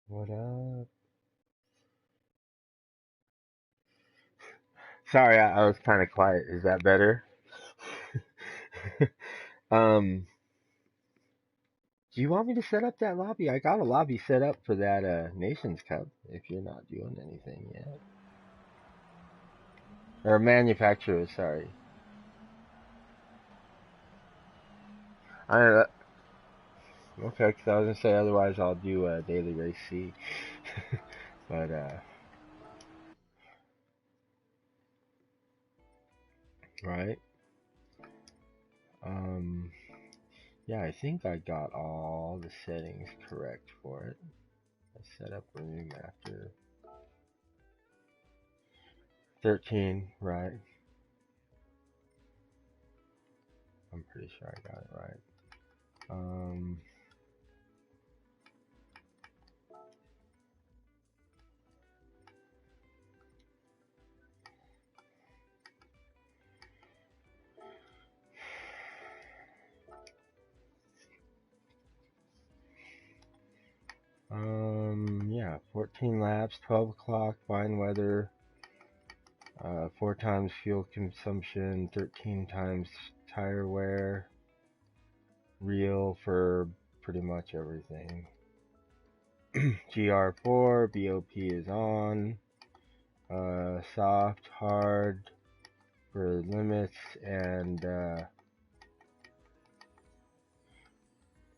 What up? Sorry, I was kind of quiet. Is that better? um, do you want me to set up that lobby? I got a lobby set up for that Nations Cup. If you're not doing anything yet, or manufacturers, sorry. I okay, 'cause I was gonna say otherwise I'll do a daily race C, but right. Um, yeah, I think I got all the settings correct for it. I set up room after 13, right? I'm pretty sure I got it right. Um, yeah, 14 laps, 12 o'clock, fine weather, 4 times fuel consumption, 13 times tire wear, real for pretty much everything. GR4, BOP is on, soft, hard for limits, and,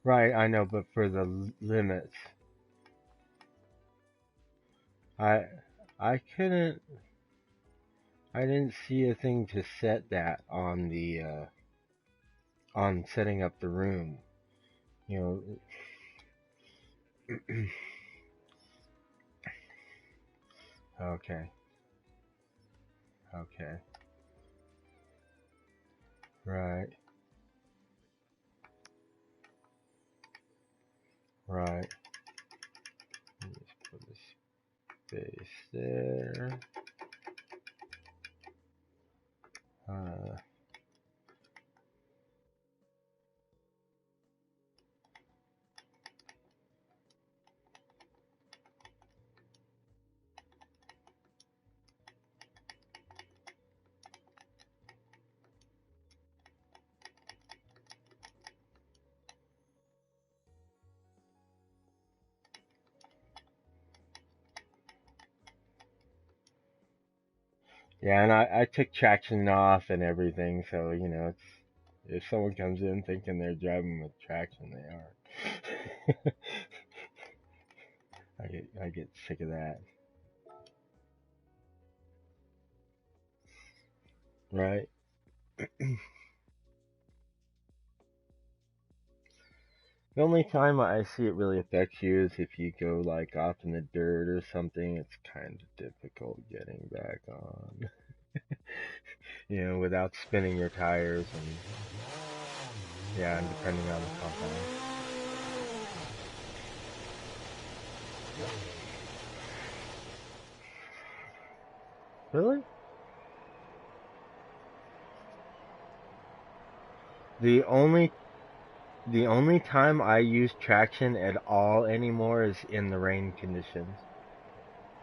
right, I know, but for the limits, I, I couldn't, I didn't see a thing to set that on the, on setting up the room. You know, okay, okay, right, right. Let me just put a space there. Uh, yeah, and I took traction off and everything, so you know, it's if someone comes in thinking they're driving with traction, they are. I get sick of that. Right. The only time I see it really affects you is if you go like off in the dirt or something. It's kind of difficult getting back on. You know, without spinning your tires and yeah, and depending on the compound. Really? The only the only time I use traction at all anymore is in the rain conditions.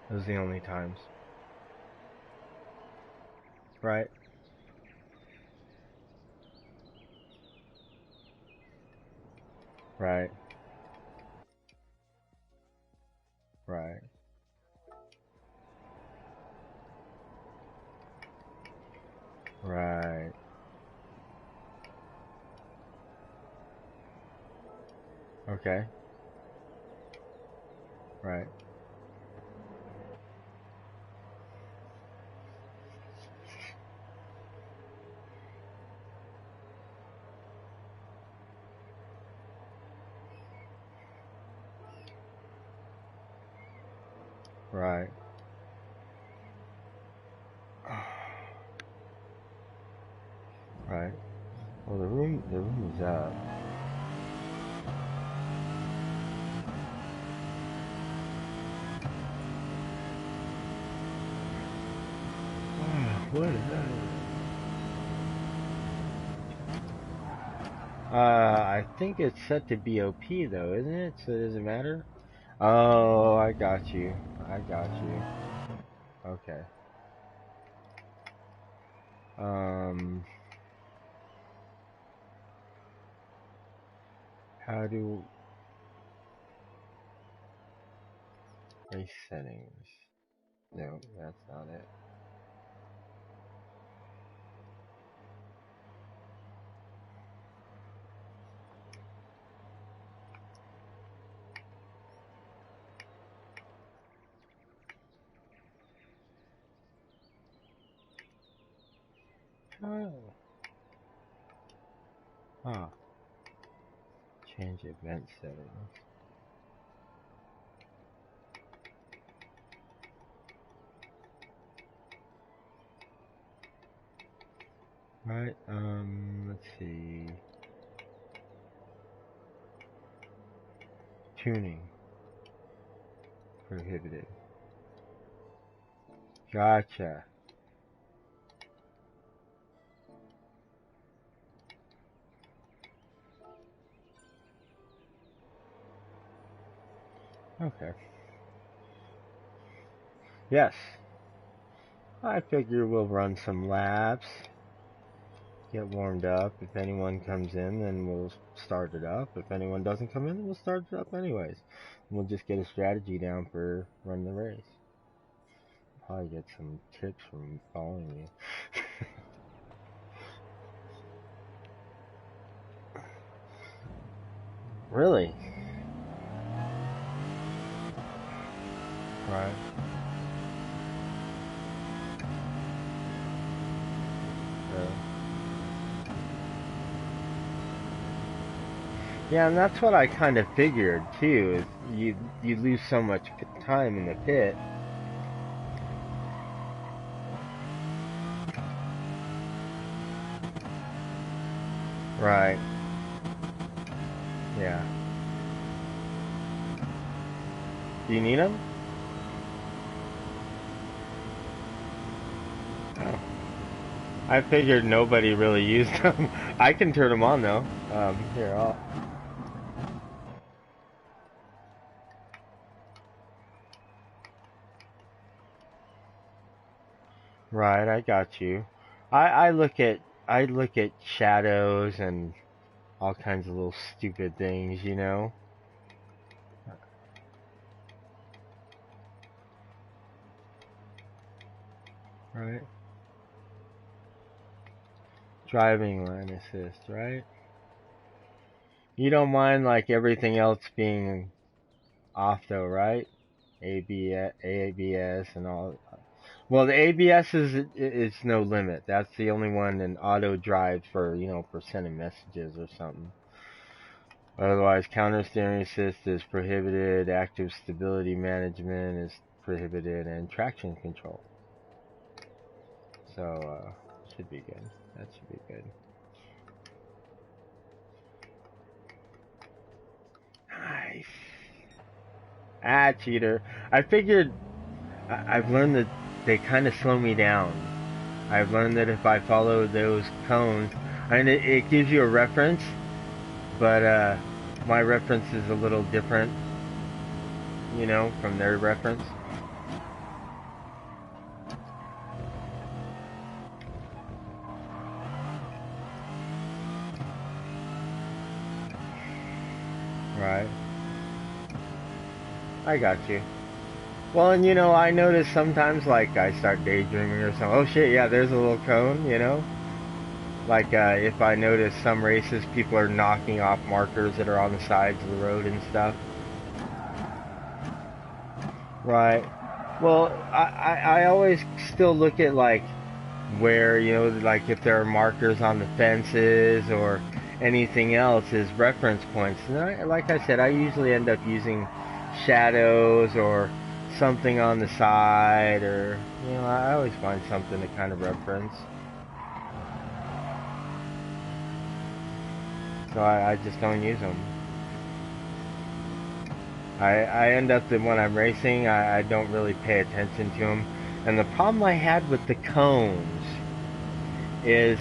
Those are the only times. Right? Right. Right. Right. Okay. Right. Right. Right. Well, the room is up. What is that? I think it's set to BOP though, isn't it? So does it matter? Oh, I got you. I got you. Okay. How do race settings? No, that's not it. Oh. Huh. Change event settings. Right, let's see. Tuning. Prohibited. Gotcha. Okay. Yes. I figure we'll run some laps. Get warmed up. If anyone comes in, then we'll start it up. If anyone doesn't come in, then we'll start it up anyways. And we'll just get a strategy down for running the race. Probably get some tips from following you. Really? Right. Yeah, and that's what I kind of figured too. Is you lose so much time in the pit. Right. Yeah. Do you need them? Oh. I figured nobody really used them. I can turn them on though. Here, I'll. Right, I got you. I look at shadows and all kinds of little stupid things, you know. Right. Driving lane assist, right? You don't mind like everything else being off though, right? ABS and all. Well, the ABS is no limit. That's the only one in auto drive for, you know, for sending messages or something. Otherwise, counter steering assist is prohibited, active stability management is prohibited, and traction control. So, should be good. That should be good. Nice. Ah, cheater. I figured I've learned that they kind of slow me down. I've learned that if I follow those cones, and it gives you a reference, but my reference is a little different, you know, from their reference. Right. I got you. Well, and you know, I notice sometimes, like, I start daydreaming or something. Oh shit, yeah, there's a little cone, you know? Like, if I notice some races, people are knocking off markers that are on the sides of the road and stuff. Right. Well, I always still look at, like, where, you know, like if there are markers on the fences or anything else as reference points. And like I said, I usually end up using shadows or something on the side, or, you know, I always find something to kind of reference. So I just don't use them. I end up that when I'm racing, I don't really pay attention to them. And the problem I had with the cones is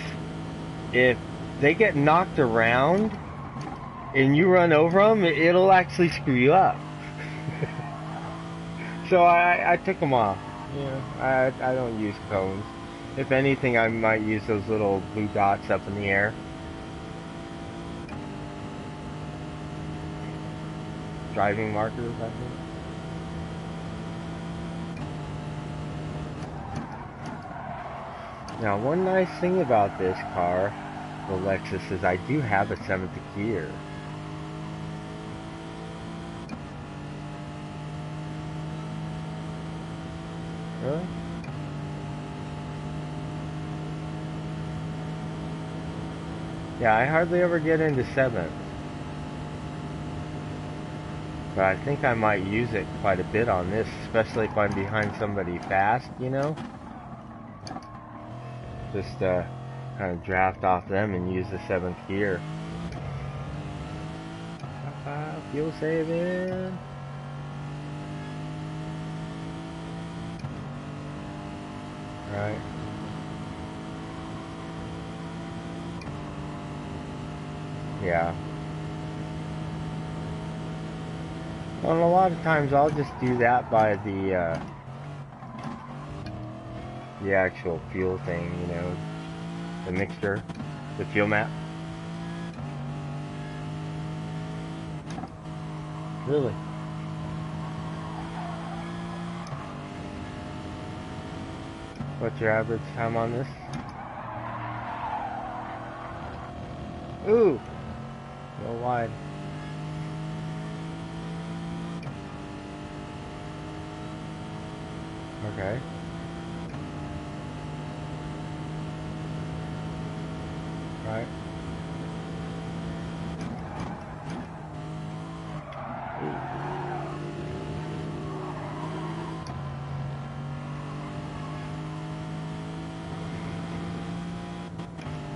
if they get knocked around and you run over them, it'll actually screw you up. So I took them off. You know, I don't use cones. If anything, I might use those little blue dots up in the air. Driving markers, I think. Now, one nice thing about this car, the Lexus, is I do have a 7th gear. Really? Yeah, I hardly ever get into 7th. But I think I might use it quite a bit on this, especially if I'm behind somebody fast, you know? Just kind of draft off them and use the 7th gear. Fuel saving. Right. Yeah. Well, and a lot of times I'll just do that by the actual fuel thing, you know, the mixture, the fuel map. Really? What's your average time on this? Ooh! A little wide. Okay. Right.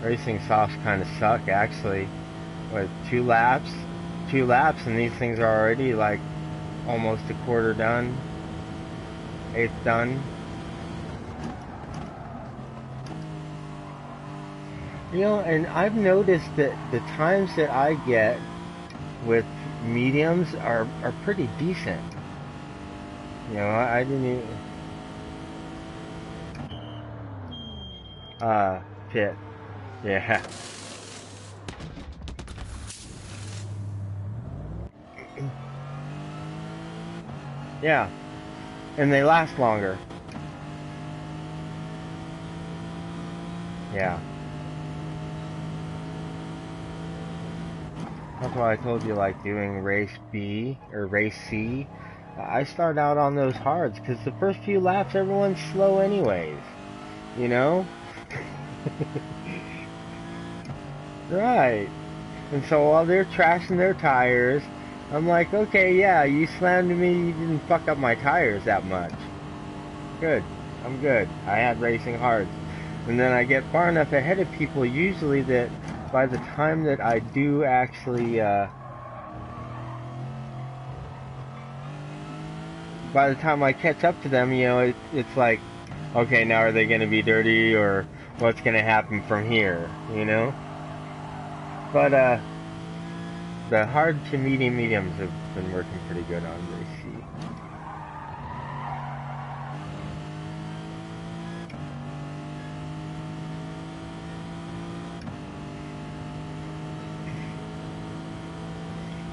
Racing softs kind of suck, actually. What, 2 laps? 2 laps and these things are already like almost a quarter done. 1/8 done. You know, and I've noticed that the times that I get with mediums are pretty decent. You know, I didn't even... pit. Yeah. Yeah. And they last longer. Yeah. That's why I told you, like, doing race B or race C. I start out on those hards, because the first few laps, everyone's slow anyways. You know? Right. And so while they're trashing their tires, I'm like, okay, yeah, you slammed me, you didn't fuck up my tires that much. Good. I'm good. I had racing hards. And then I get far enough ahead of people usually that by the time that I do actually, by the time I catch up to them, you know, it's like, okay, now are they going to be dirty, or what's going to happen from here, you know? But, the hard to mediums have been working pretty good on race C.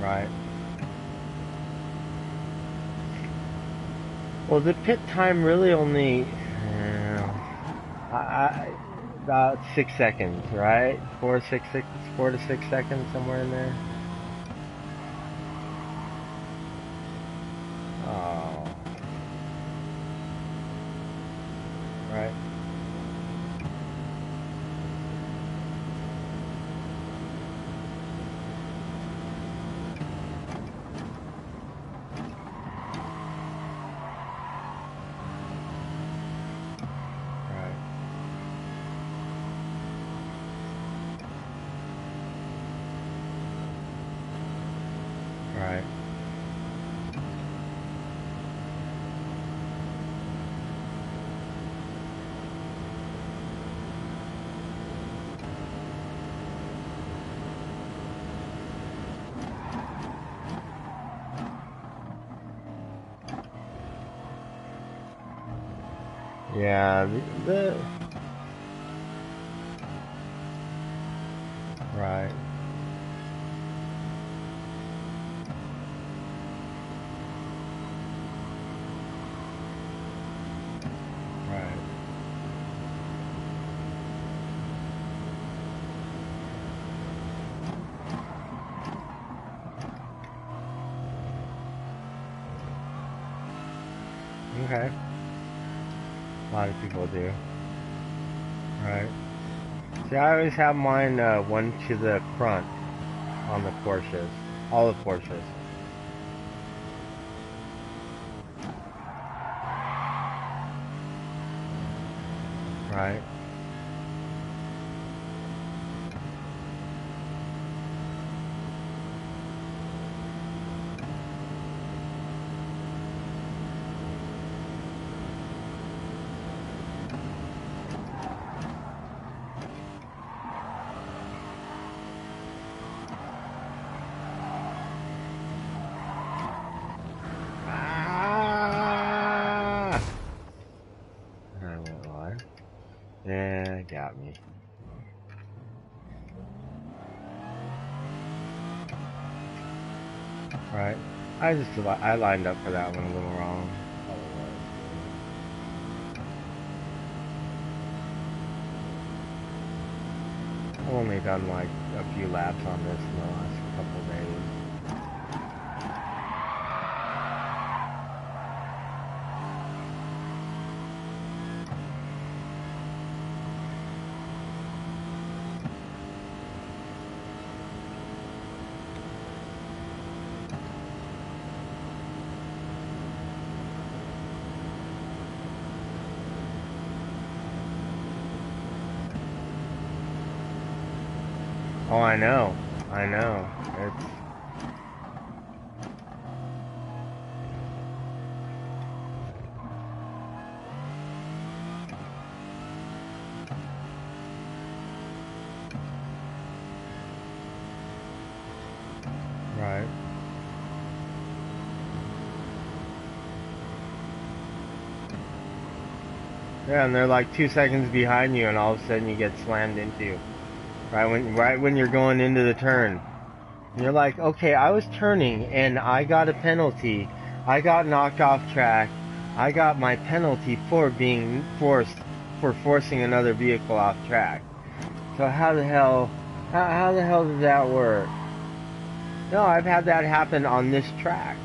Right. Well, the pit time really only, about 6 seconds, right? 4 to 6 seconds, somewhere in there. Oh. Right. Yeah, right, right. Okay. A lot of people do. Right. See, I always have mine one to the front on the Porsches. All the Porsches. Right. Ah! I went wide. Yeah, got me. Right. I lined up for that one a little wrong. I've only done like a few laps on this in the last couple of days. Oh, I know. I know. It's right. Yeah, and they're like 2 seconds behind you, and all of a sudden you get slammed into. Right when you're going into the turn. And you're like, okay, I was turning and I got a penalty. I got knocked off track. I got my penalty for being forcing another vehicle off track. So how the hell does that work? No, I've had that happen on this track.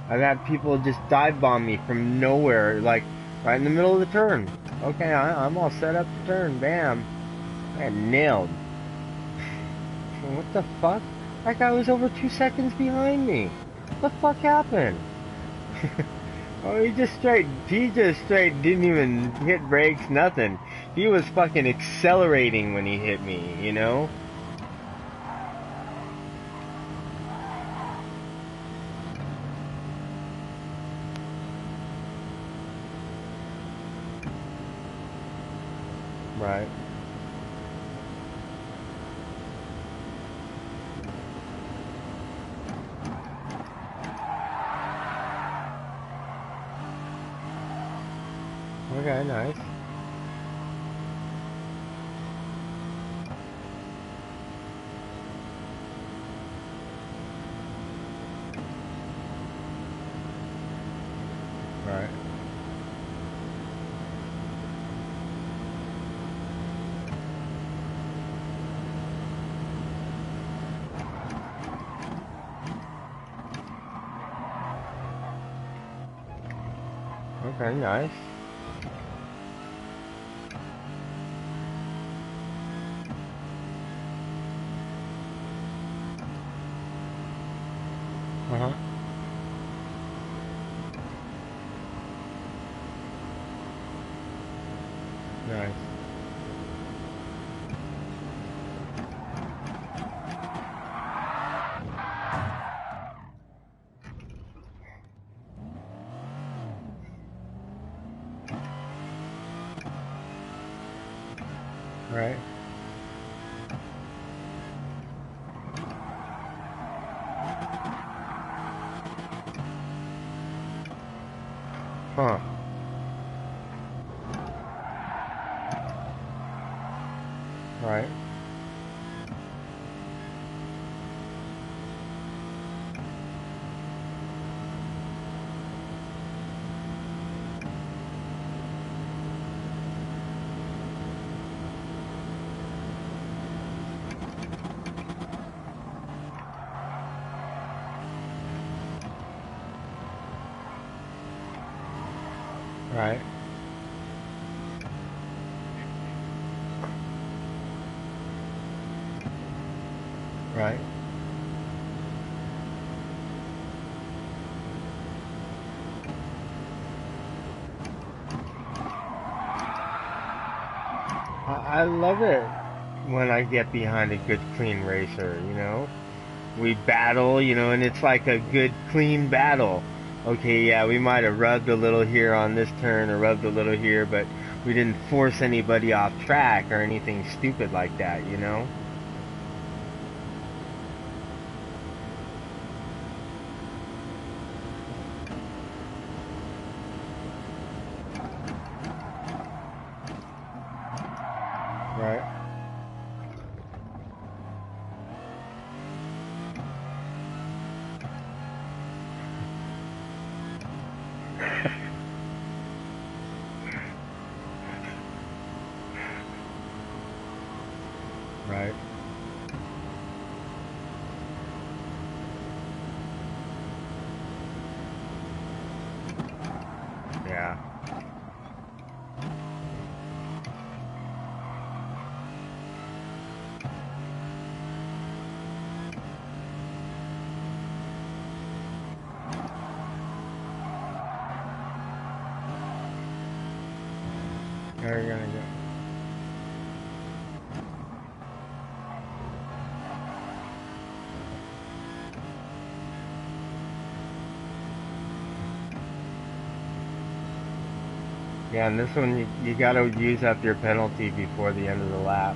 I've had people just dive bomb me from nowhere, like right in the middle of the turn. Okay, I'm all set up to turn. Bam. I got nailed. What the fuck? That guy was over 2 seconds behind me. What the fuck happened? Oh, he just straight didn't even hit brakes, nothing. He was fucking accelerating when he hit me, you know? Right. Okay, nice. Right. Okay, nice. Uh-huh. Nice. Right. Huh. Right. Right. I love it when I get behind a good clean racer, you know? We battle, you know, and it's like a good clean battle. Okay, yeah, we might have rubbed a little here on this turn or rubbed a little here, but we didn't force anybody off track or anything stupid like that, you know? Right. Right. Yeah. There you're gonna go. Yeah, and this one you gotta use up your penalty before the end of the lap.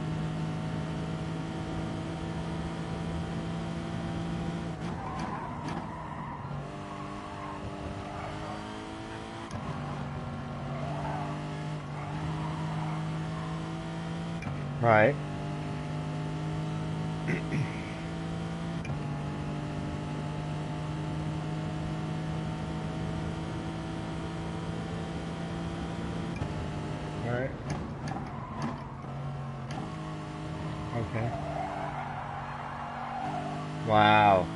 Right. Right. Okay. Wow.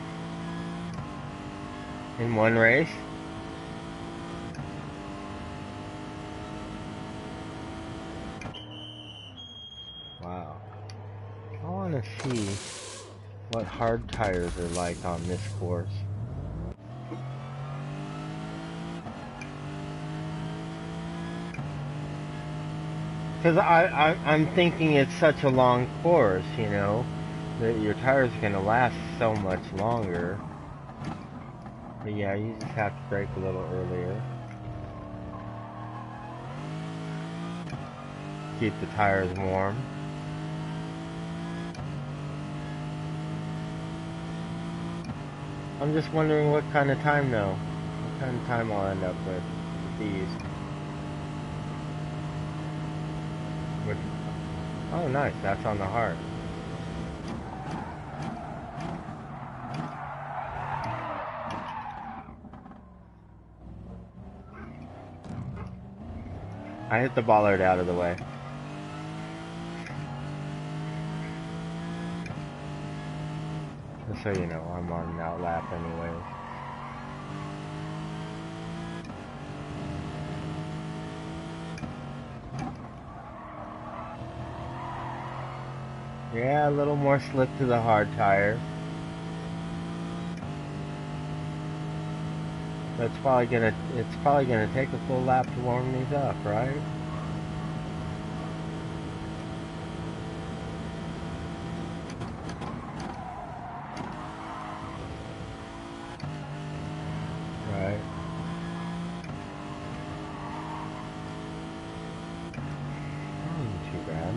In one race? Wow. I wanna see what hard tires are like on this course. Because I'm thinking it's such a long course, you know, that your tires are going to last so much longer. But yeah, you just have to brake a little earlier. Keep the tires warm. I'm just wondering what kind of time though. What kind of time I'll end up with these. With, oh nice, that's on the heart. I hit the bollard out of the way. Just so you know, I'm on that lap anyways. Yeah, a little more slip to the hard tire. It's probably gonna take a full lap to warm these up, right? Right. Not too bad.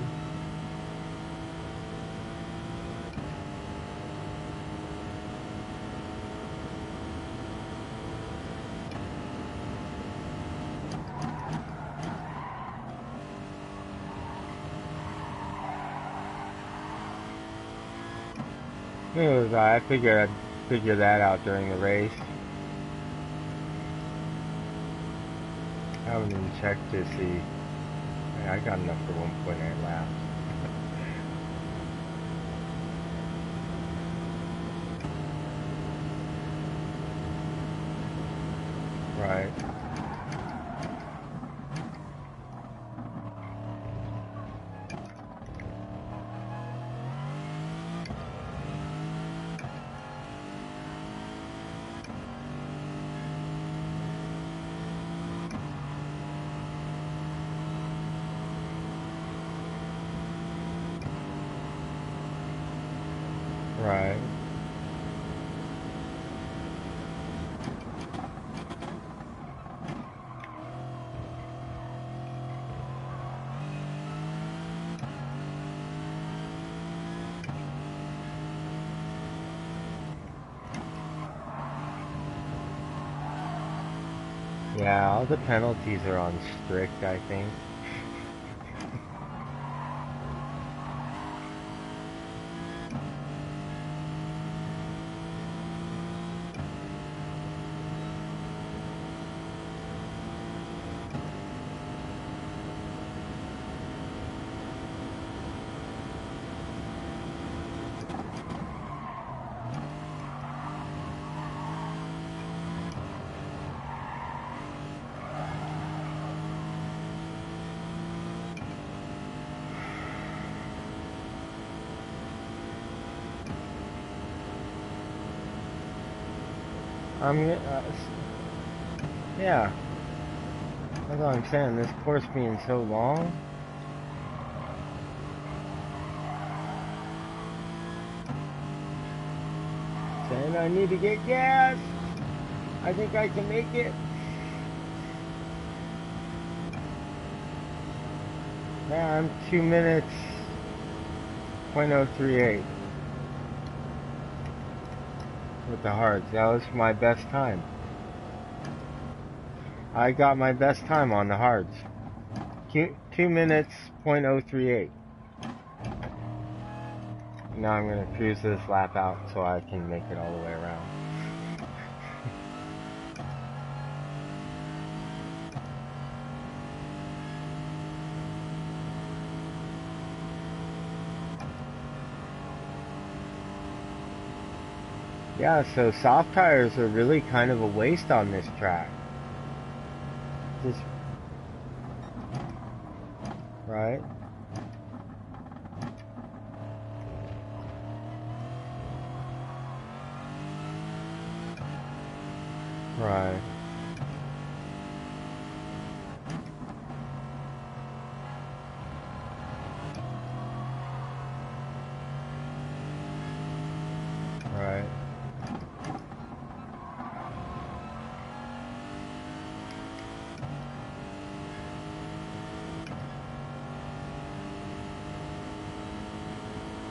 I figured I'd figure that out during the race. I haven't even checked to see. Yeah, I got enough for 1.8 laps. Right. Right. Yeah, all the penalties are on strict, I think. Yeah, that's what I'm saying. This course being so long. Saying I need to get gas. I think I can make it. Yeah, I'm 2 minutes, .038 with the hards. That was my best time. I got my best time on the hards. 2 minutes, .038. Now I'm going to cruise this lap out so I can make it all the way around. Yeah, so soft tires are really kind of a waste on this track. Just, right? Right. Right.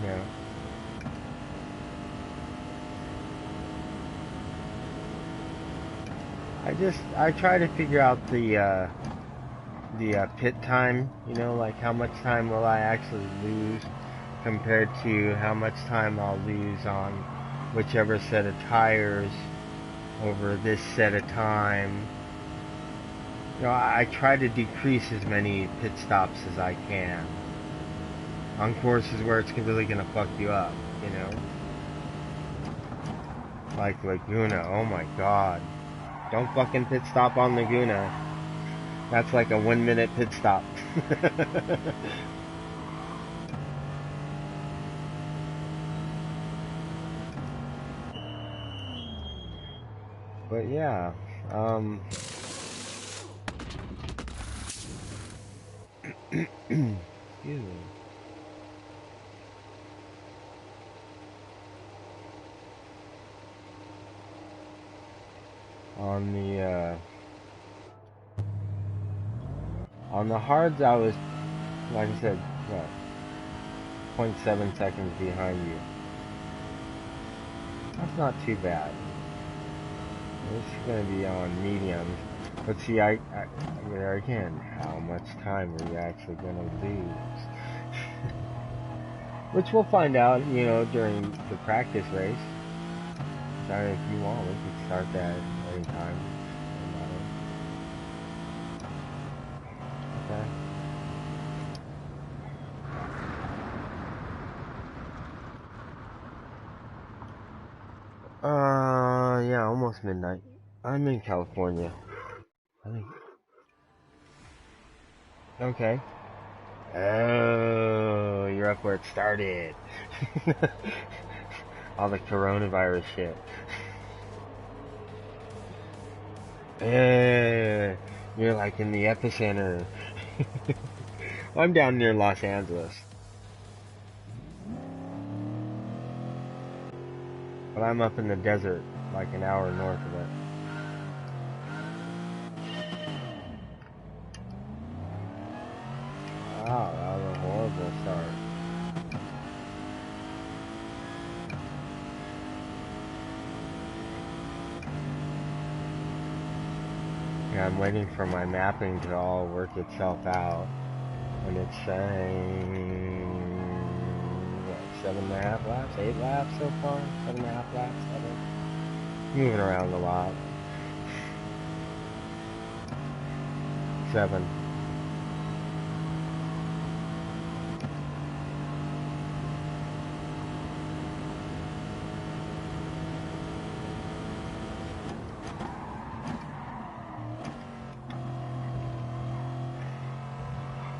Yeah. I try to figure out the pit time, you know, like how much time will I actually lose compared to how much time I'll lose on whichever set of tires over this set of time. You know, I try to decrease as many pit stops as I can on courses where it's really gonna fuck you up, you know? Like Laguna, oh my god. Don't fucking pit stop on Laguna. That's like a 1 minute pit stop. But yeah, excuse me. On the hards, I was, like I said, what, .7 seconds behind you. That's not too bad. This is gonna be on mediums. But see, there again, how much time are you actually gonna lose? Which we'll find out, you know, during the practice race. If you want, we can start that anytime. Okay. Yeah, almost midnight. I'm in California. I think. Okay. Oh, you're up where it started. All the coronavirus shit. You're like in the epicenter. I'm down near Los Angeles. But I'm up in the desert, like an hour north of it. Wow, that was a horrible start. Yeah, I'm waiting for my mapping to all work itself out. And it's saying, what, 7.5 laps? 8 laps so far? 7.5 laps? 7? Moving around a lot. 7.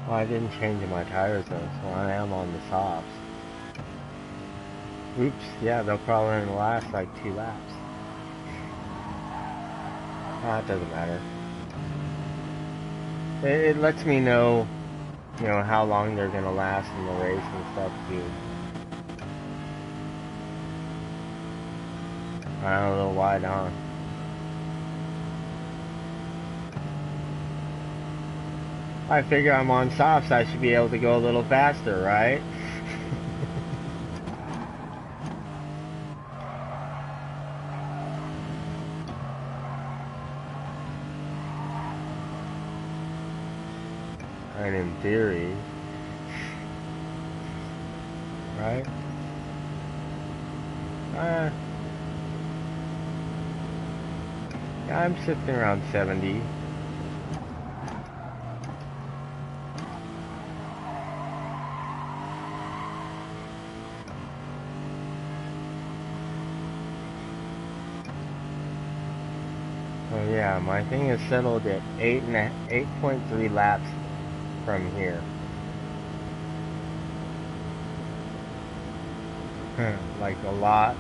Well, I didn't change my tires though, so I am on the softs. Oops, yeah, they'll probably only last like 2 laps. Ah, it doesn't matter. It lets me know, you know, how long they're gonna last in the race and stuff too. I'm a little wide on. I figure I'm on softs, I should be able to go a little faster, right? And in theory, right? Yeah, I'm sitting around 70. Oh yeah, my thing is settled at 8.3 laps from here. Like a lot.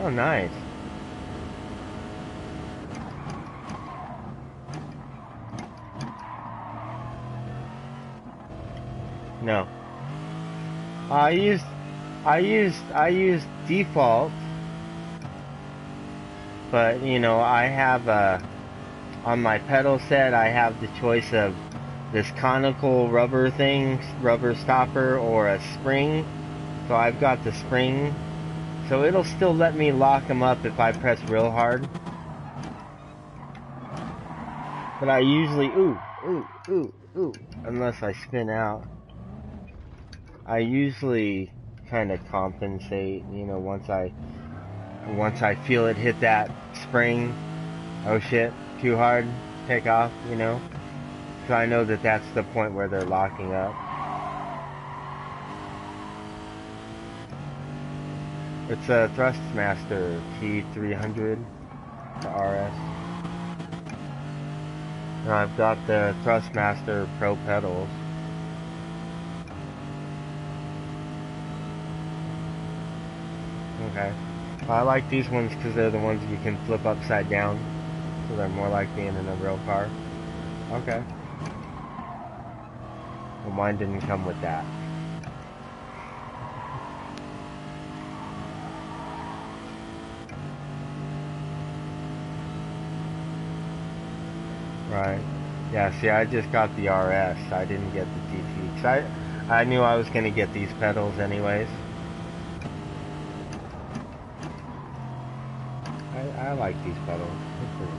Oh, nice. No. I used default, but you know, I have on my pedal set I have the choice of this conical rubber thing, rubber stopper, or a spring. So I've got the spring, so it'll still let me lock them up if I press real hard. But I usually, unless I spin out, I usually kind of compensate, you know, once I feel it hit that spring, oh shit, too hard, take off, you know, so I know that that's the point where they're locking up. It's a Thrustmaster T300, the RS. And I've got the Thrustmaster Pro pedals. Okay. I like these ones because they're the ones you can flip upside down, so they're more like being in a real car. Okay. Well, mine didn't come with that. Right. Yeah, see, I just got the RS. I didn't get the GT. 'Cause I knew I was going to get these pedals anyways. I like these pedals. They're pretty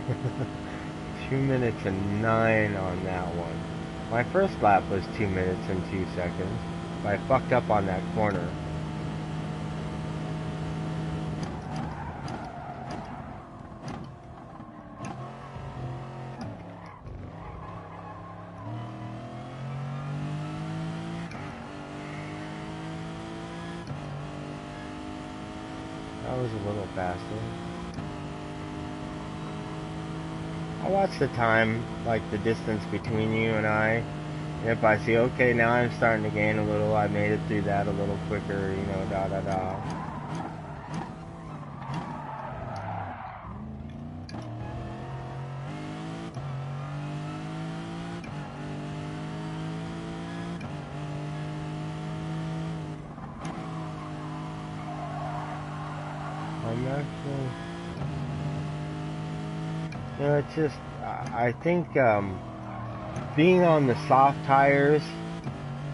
nice. Two minutes and 9 on that one. My first lap was 2 minutes and 2 seconds. But I fucked up on that corner. That was a little faster. I watch the time, like the distance between you and I. And if I see, okay, now I'm starting to gain a little, I made it through that a little quicker, you know, da da da. actually, it's just, I think, being on the soft tires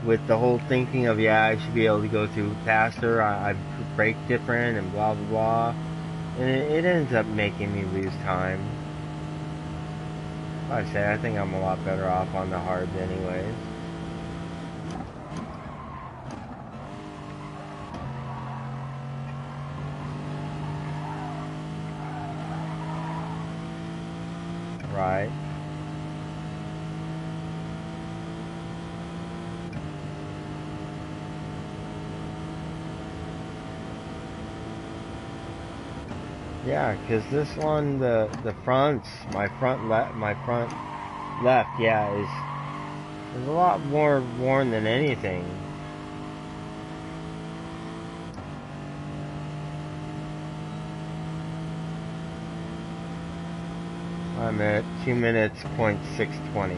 with the whole thinking of, yeah, I should be able to go through faster, I brake different and blah, blah, blah. And it ends up making me lose time. Like I say, I think I'm a lot better off on the hards anyways. Right. Yeah, because this one, the fronts, my front left, yeah, is a lot more worn than anything. I'm at 2 minutes, 0.620.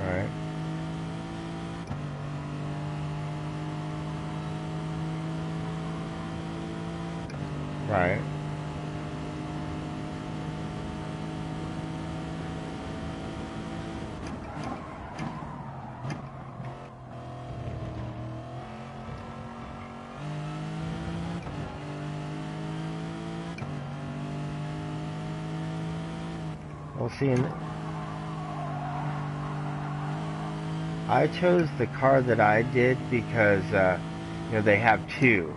Alright. Right. We'll see. I chose the car that I did because, they have two.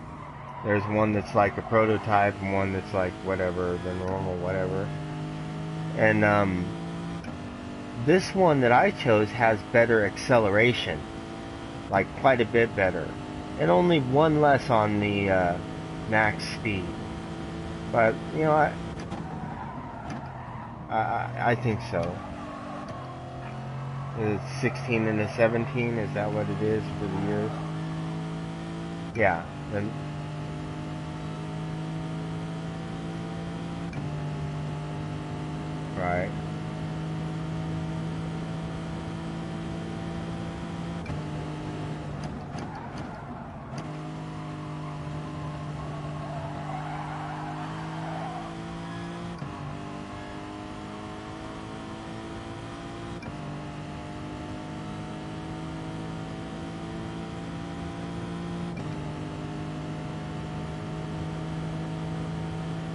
There's one that's like a prototype and one that's like whatever, the normal whatever. And, this one that I chose has better acceleration. Like quite a bit better. And only one less on the, max speed. But, I think so. It's 16 and a 17, is that what it is for the years? Yeah. Then right.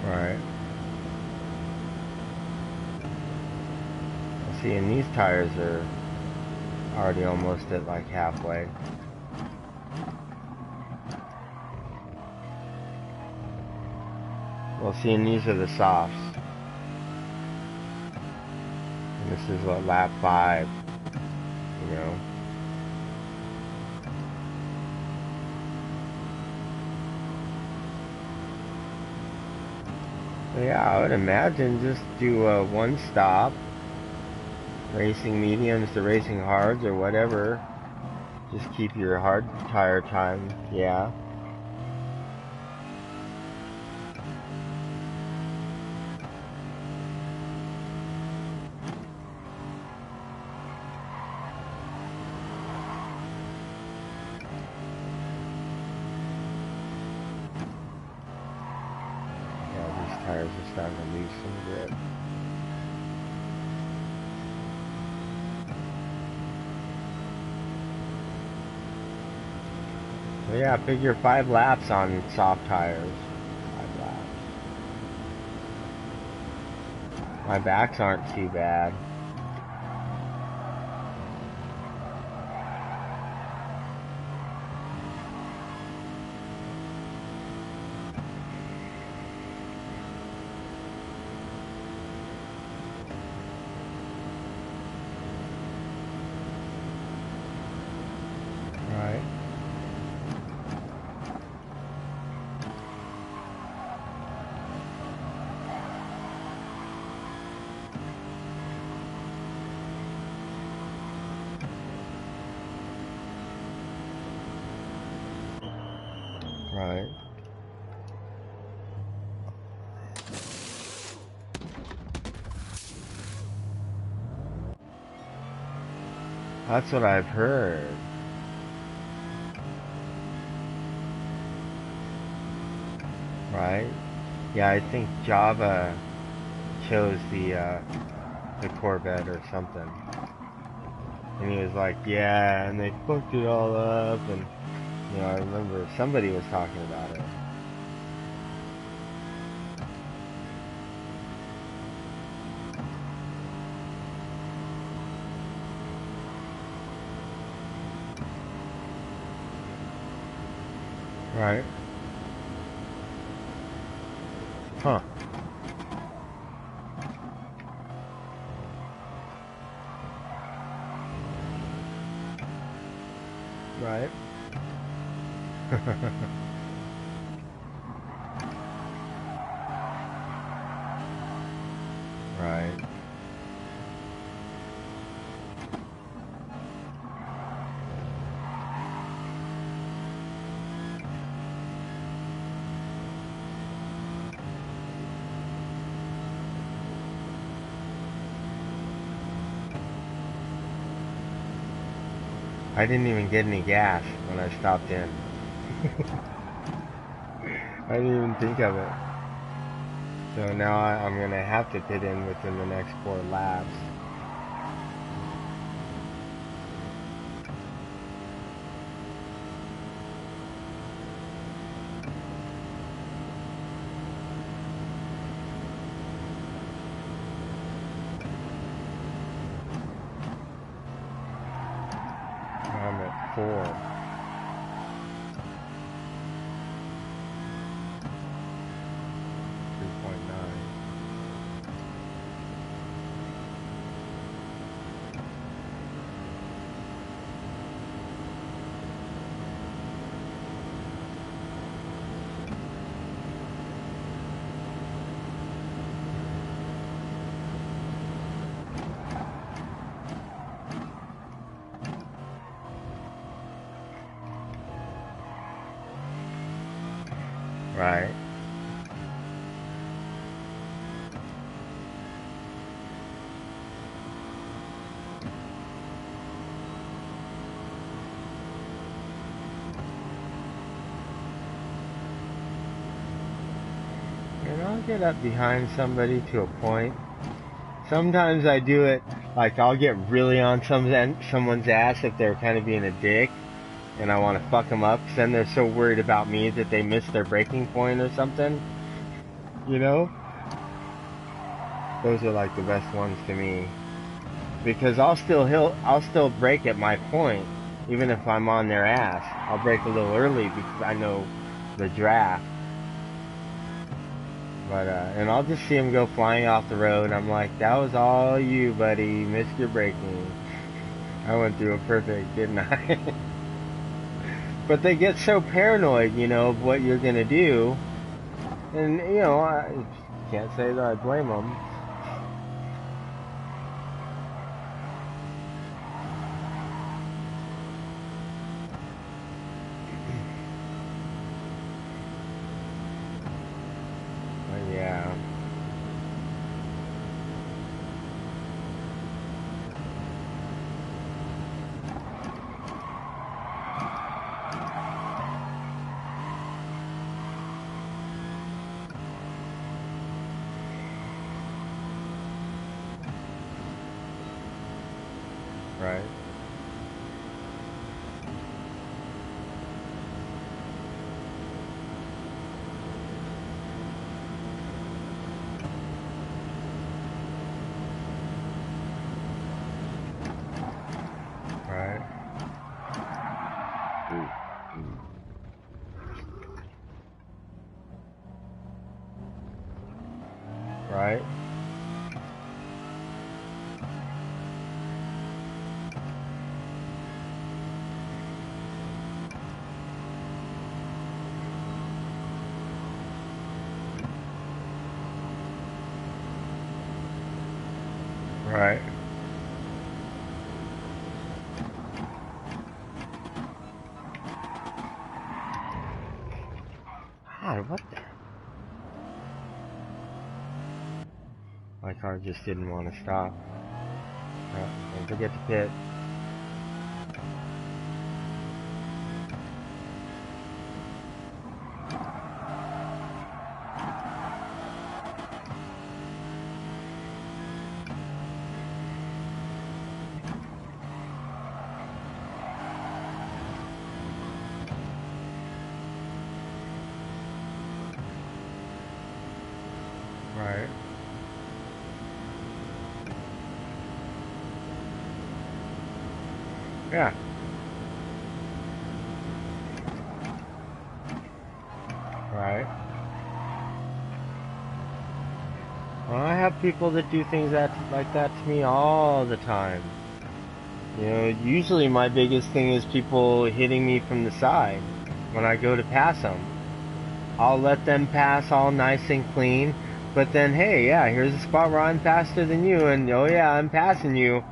Right. See, and these tires are already almost at like halfway. Well, see, and these are the softs. And this is what, lap 5, Yeah, I would imagine just do one stop, racing mediums to racing hards or whatever. Just keep your hard tire time, yeah. Tires are starting to lose some grip. So yeah, figure 5 laps on soft tires. 5 laps. My backs aren't too bad. Right. Right. That's what I've heard. Right? Yeah, I think Java chose the Corvette or something. And he was like, yeah, and they fucked it all up, and, you know, I remember somebody was talking about it. Right. Huh. Right. Right. I didn't even get any gas when I stopped in. I didn't even think of it. So now I'm going to have to pit in within the next 4 laps. I'm at 4. Right. And I'll get up behind somebody to a point. Sometimes I do it, like I'll get really on someone's ass if they're kind of being a dick, and I want to fuck them up, because then they're so worried about me that they miss their breaking point or something. You know? Those are like the best ones to me. Because I'll still brake at my point, even if I'm on their ass. I'll brake a little early because I know the draft. But, and I'll just see them go flying off the road. I'm like, that was all you, buddy. You missed your braking. I went through a perfect, didn't I? But they get so paranoid, you know, of what you're going to do. And, you know, I can't say that I blame them. But, yeah. Right. Right. Right. Right. God, what the? My car just didn't want to stop. Don't forget to pit. Right. Yeah. Right. Well, I have people that do things like that to me all the time. You know, usually my biggest thing is people hitting me from the side when I go to pass them. I'll let them pass all nice and clean, but then, hey, yeah, here's a spot where I'm faster than you, and oh yeah, I'm passing you,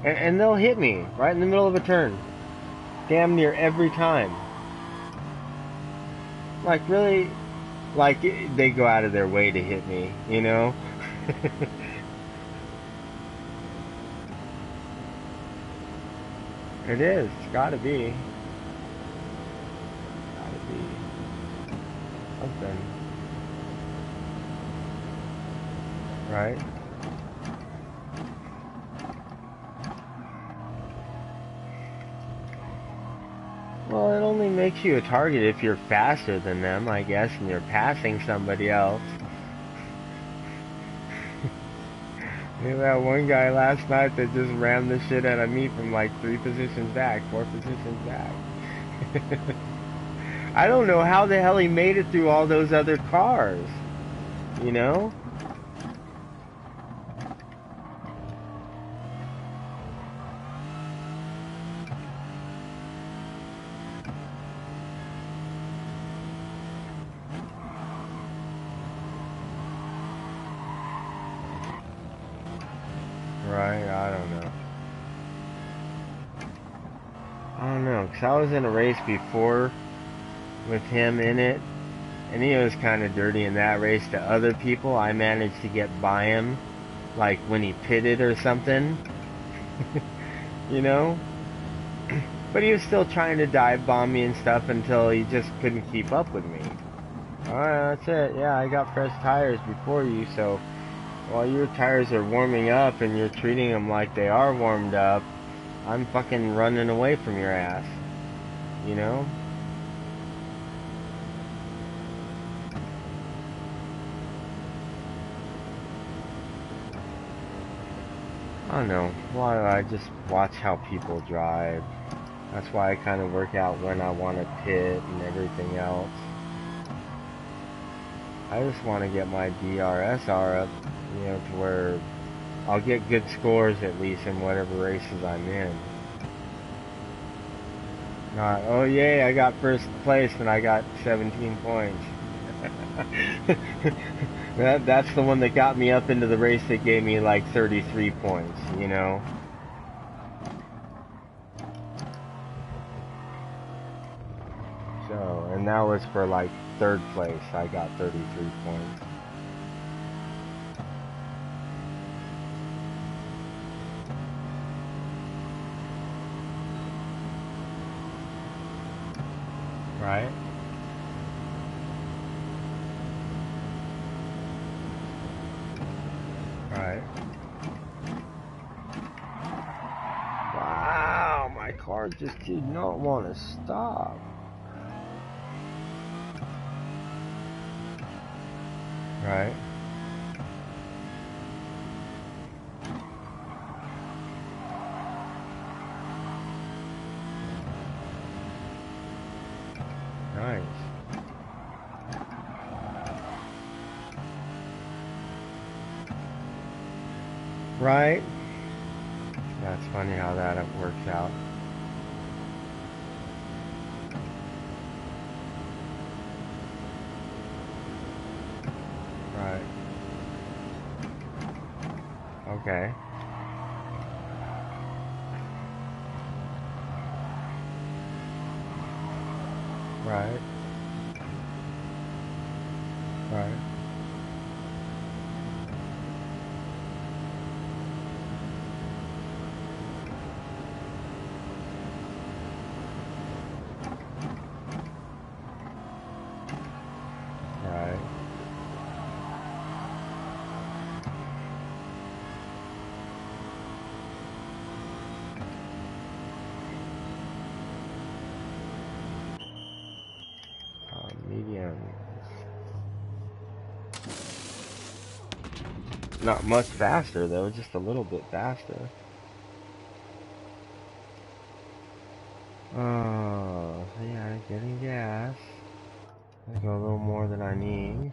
and they'll hit me right in the middle of a turn. Damn near every time. Like, really? Like, they go out of their way to hit me, you know? It is. It's gotta be. Gotta be something. Right? Well, it only makes you a target if you're faster than them, I guess, and you're passing somebody else. Look at that one guy last night that just rammed the shit out of me from like 3 positions back, 4 positions back. I don't know how the hell he made it through all those other cars, you know? Right, I don't know, because I was in a race before with him in it, and he was kind of dirty in that race to other people. I managed to get by him, like when he pitted or something, you know? But he was still trying to dive bomb me and stuff until he just couldn't keep up with me. Alright, that's it. Yeah, I got fresh tires before you, so while your tires are warming up and you're treating them like they are warmed up, I'm fucking running away from your ass. You know? I don't know. Why I just watch how people drive. That's why I kind of work out when I want to pit and everything else. I just want to get my DRSR up, you know, to where I'll get good scores at least in whatever races I'm in. Not, oh yay, I got first place and I got 17 points. That's the one that got me up into the race that gave me like 33 points, you know? So, and that was for like third place. I got 33 points. Right? Right. Wow, my car just did not want to stop. Right. Nice. Right? That's funny how that works out. Right. Okay. Right. Right. Right. Medium. Not much faster though, just a little bit faster. Oh, so yeah, getting gas. I go a little more than I need.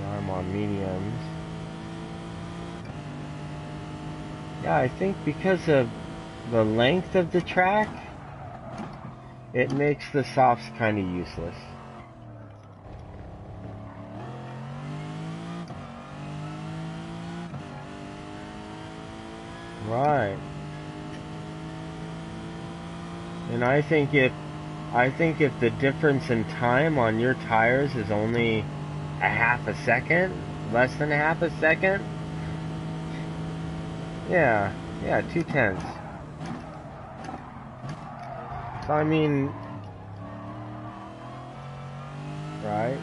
Now I'm on mediums. Yeah, I think because of the length of the track, it makes the softs kind of useless. Right. And I think if the difference in time on your tires is only a half a second, less than a half a second, yeah, 2/10. So I mean, right?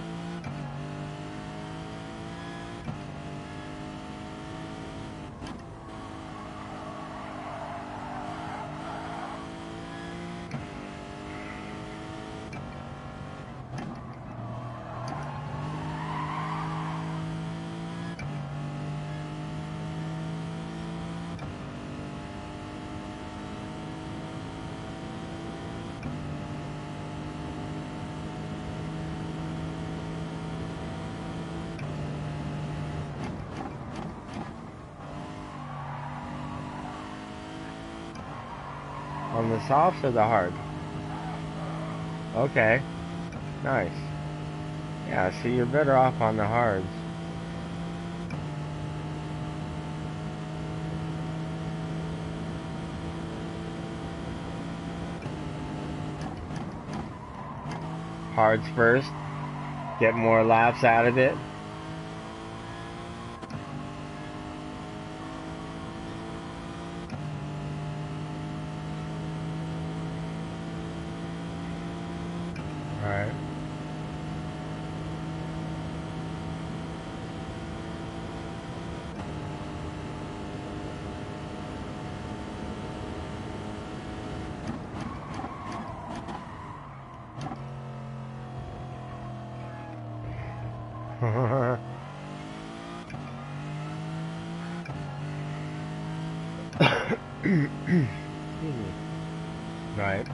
On the softs or the hard? Okay, nice. Yeah, so you're better off on the hards. Hards first, get more laps out of it. Alright. Right.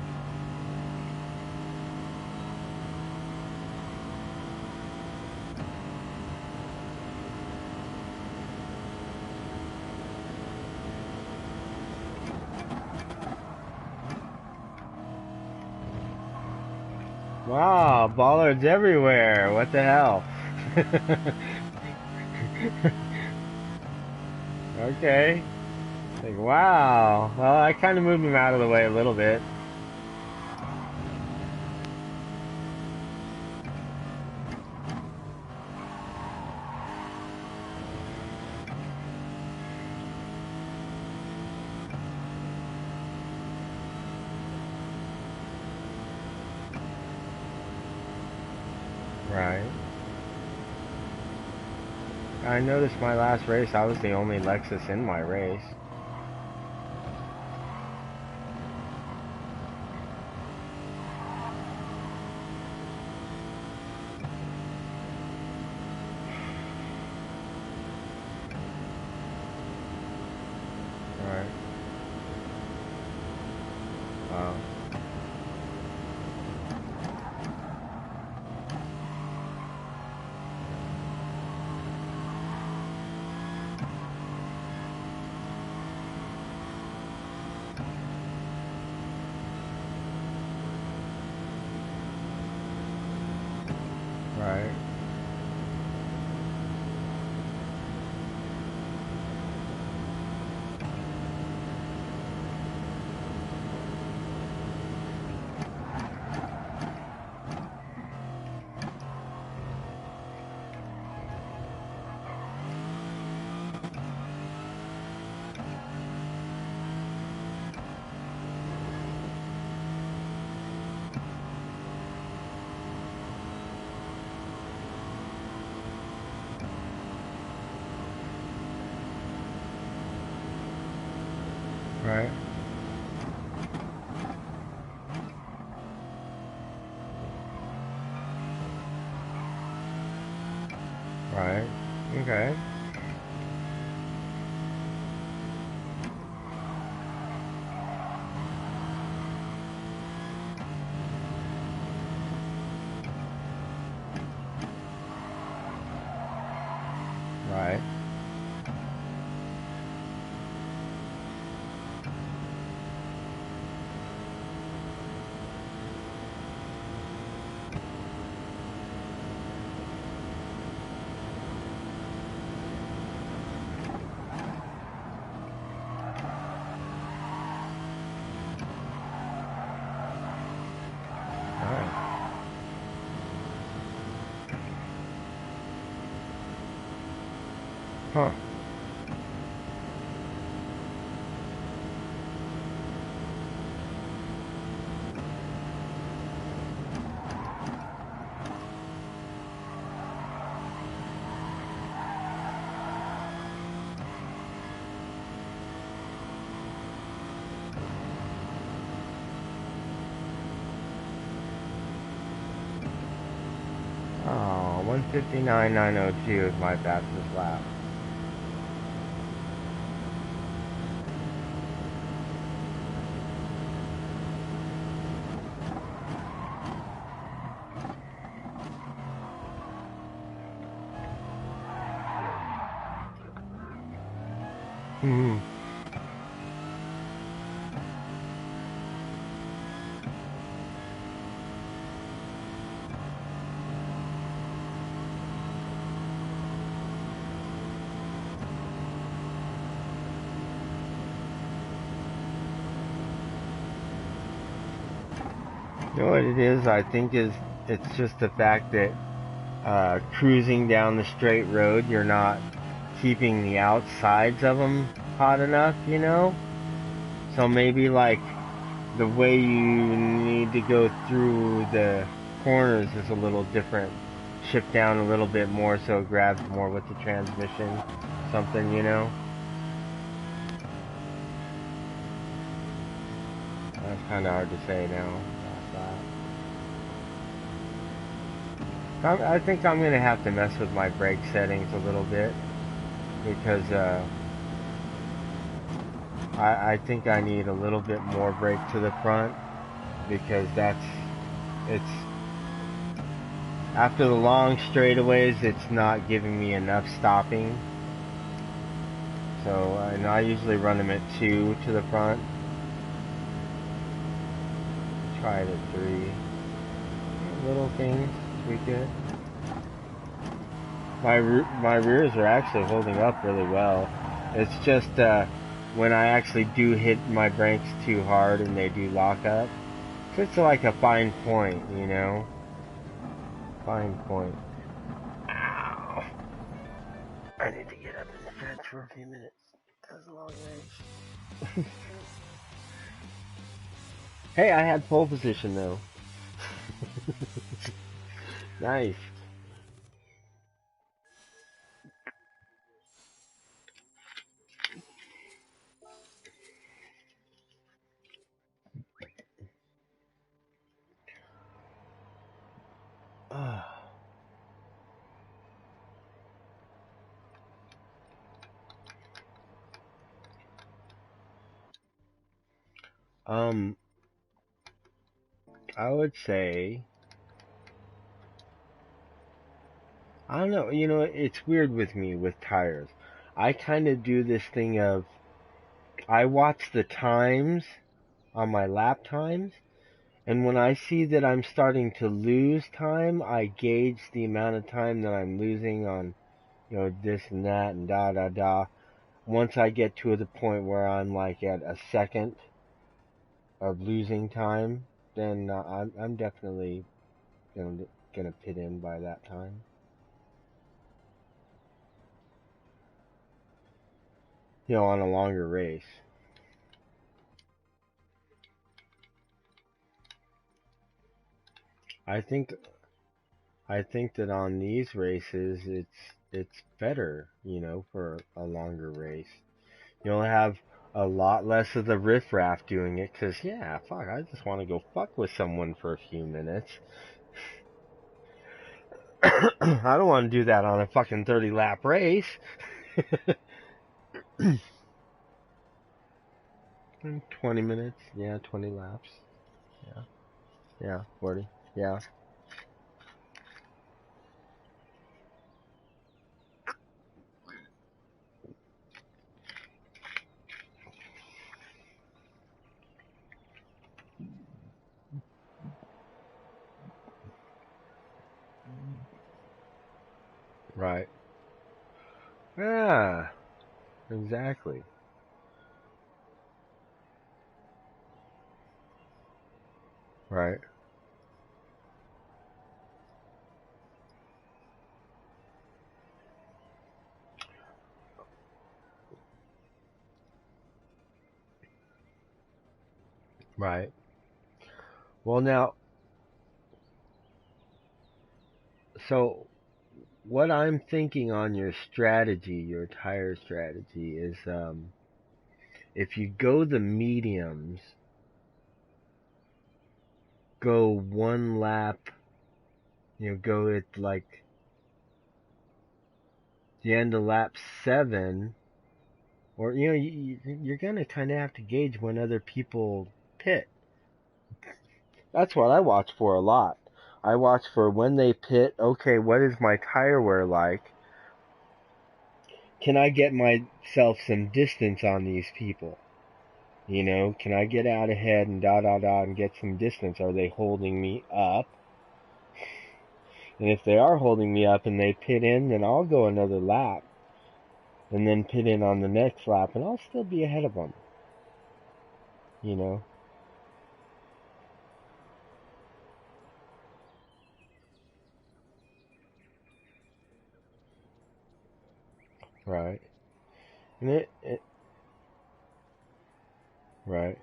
Wow, bollards everywhere. What the hell? Okay. Like, wow. Well, I kind of moved him out of the way a little bit. Right. I noticed my last race, I was the only Lexus in my race. Right. Wow. Right. Right. Okay. Right. Alright. Huh. Oh, 159.902 is my fastest lap. Hmm. You know what it is? I think it's just the fact that cruising down the straight road, you're not keeping the outsides of them hot enough, you know? So maybe like the way you need to go through the corners is a little different. Shift down a little bit more so it grabs more with the transmission. Something, you know? That's kind of hard to say now. I think I'm going to have to mess with my brake settings a little bit because I think I need a little bit more brake to the front because it's after the long straightaways, it's not giving me enough stopping. So and I usually run them at 2 to the front. Try it at 3. Little things, tweak it. My rears are actually holding up really well. It's just when I actually do hit my brakes too hard and they do lock up. So it's like a fine point, you know? Fine point. Ow. I need to get up in the fence for a few minutes. That was a long race. Hey, I had pole position though. Nice. um, I would say, I don't know, you know, it's weird with me with tires. I kind of do this thing of, I watch the times on my lap times, and when I see that I'm starting to lose time, I gauge the amount of time that I'm losing on, you know, this and that and da da da. Once I get to the point where I'm like at a second of losing time, then I'm definitely gonna pit in by that time. You know, on a longer race. I think I think that on these races, it's better, you know, for a longer race. You'll have a lot less of the riffraff doing it, 'cause yeah, fuck, I just want to go fuck with someone for a few minutes. I don't want to do that on a fucking 30 lap race. 20 minutes, yeah, 20 laps, yeah, yeah, 40, yeah, right, yeah, exactly, right, right. Well, now, so what I'm thinking on your strategy, your tire strategy, is if you go the mediums, go one lap, go at like the end of lap 7, or you're gonna kind of have to gauge when other people pit. That's what I watch for a lot. I watch for when they pit. Okay, what is my tire wear like? Can I get myself some distance on these people? Can I get out ahead and and get some distance? Are they holding me up? And if they are holding me up and they pit in, then I'll go another lap and then pit in on the next lap, and I'll still be ahead of them. You know, right? And right,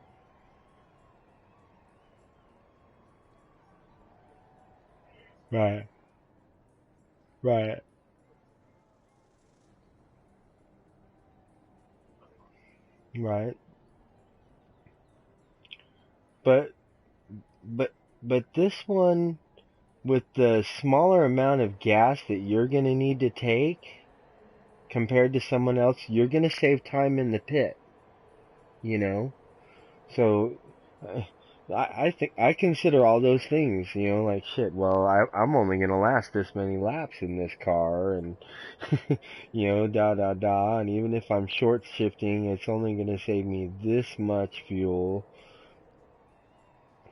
right, right, right. But but but this one, with the smaller amount of gas that you're gonna need to take compared to someone else, you're gonna save time in the pit. You know, so uh, I think I consider all those things. Like shit. Well, I'm only gonna last this many laps in this car, and and even if I'm short shifting, it's only gonna save me this much fuel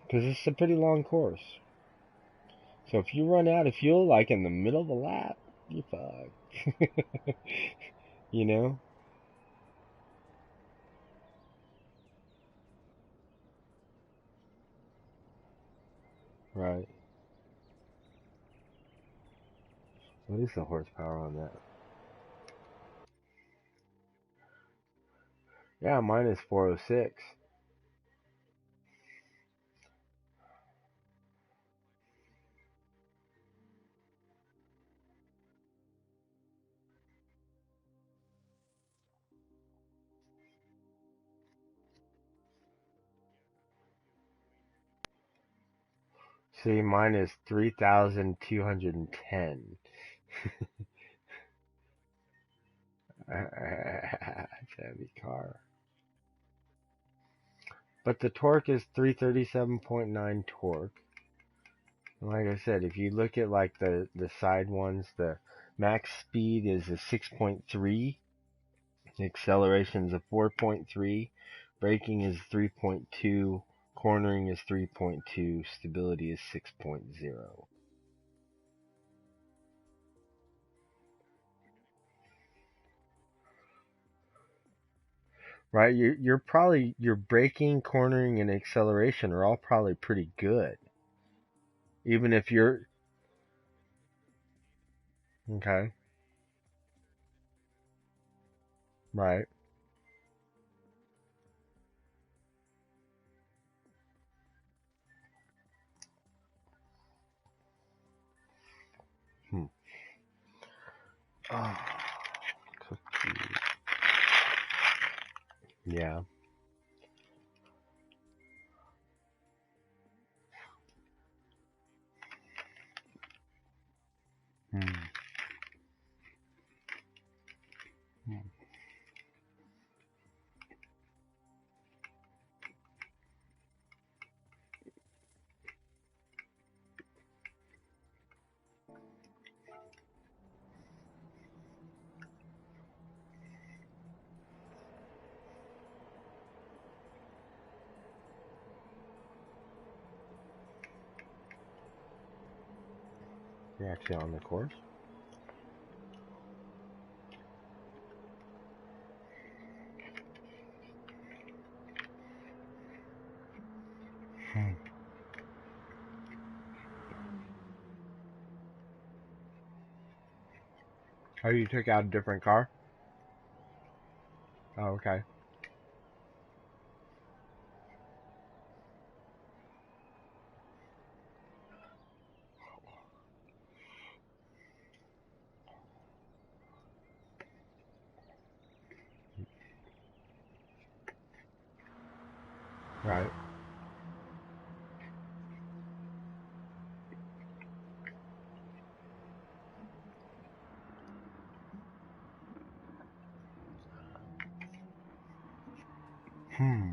because it's a pretty long course. So if you run out of fuel like in the middle of the lap, you fucked. you know? Right. What is the horsepower on that? Yeah, mine is 406. See, mine is 3,210. It's a heavy car. But the torque is 337.9 torque. Like I said, if you look at like the side ones, the max speed is a 6.3, acceleration is a 4.3, braking is 3.2, cornering is 3.2, stability is 6.0. Right? You're probably your braking, cornering, and acceleration are all probably pretty good. Even if you're okay, right? Hmm. Oh, cookie. Yeah. Hmm. Hmm. You're actually on the course? Hmm. Oh, you took out a different car? Oh, okay. Right. Hmm.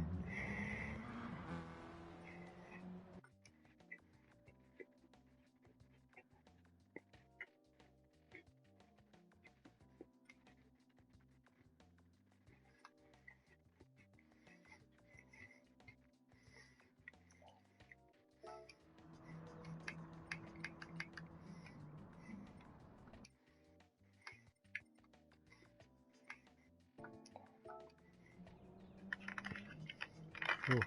Ooh.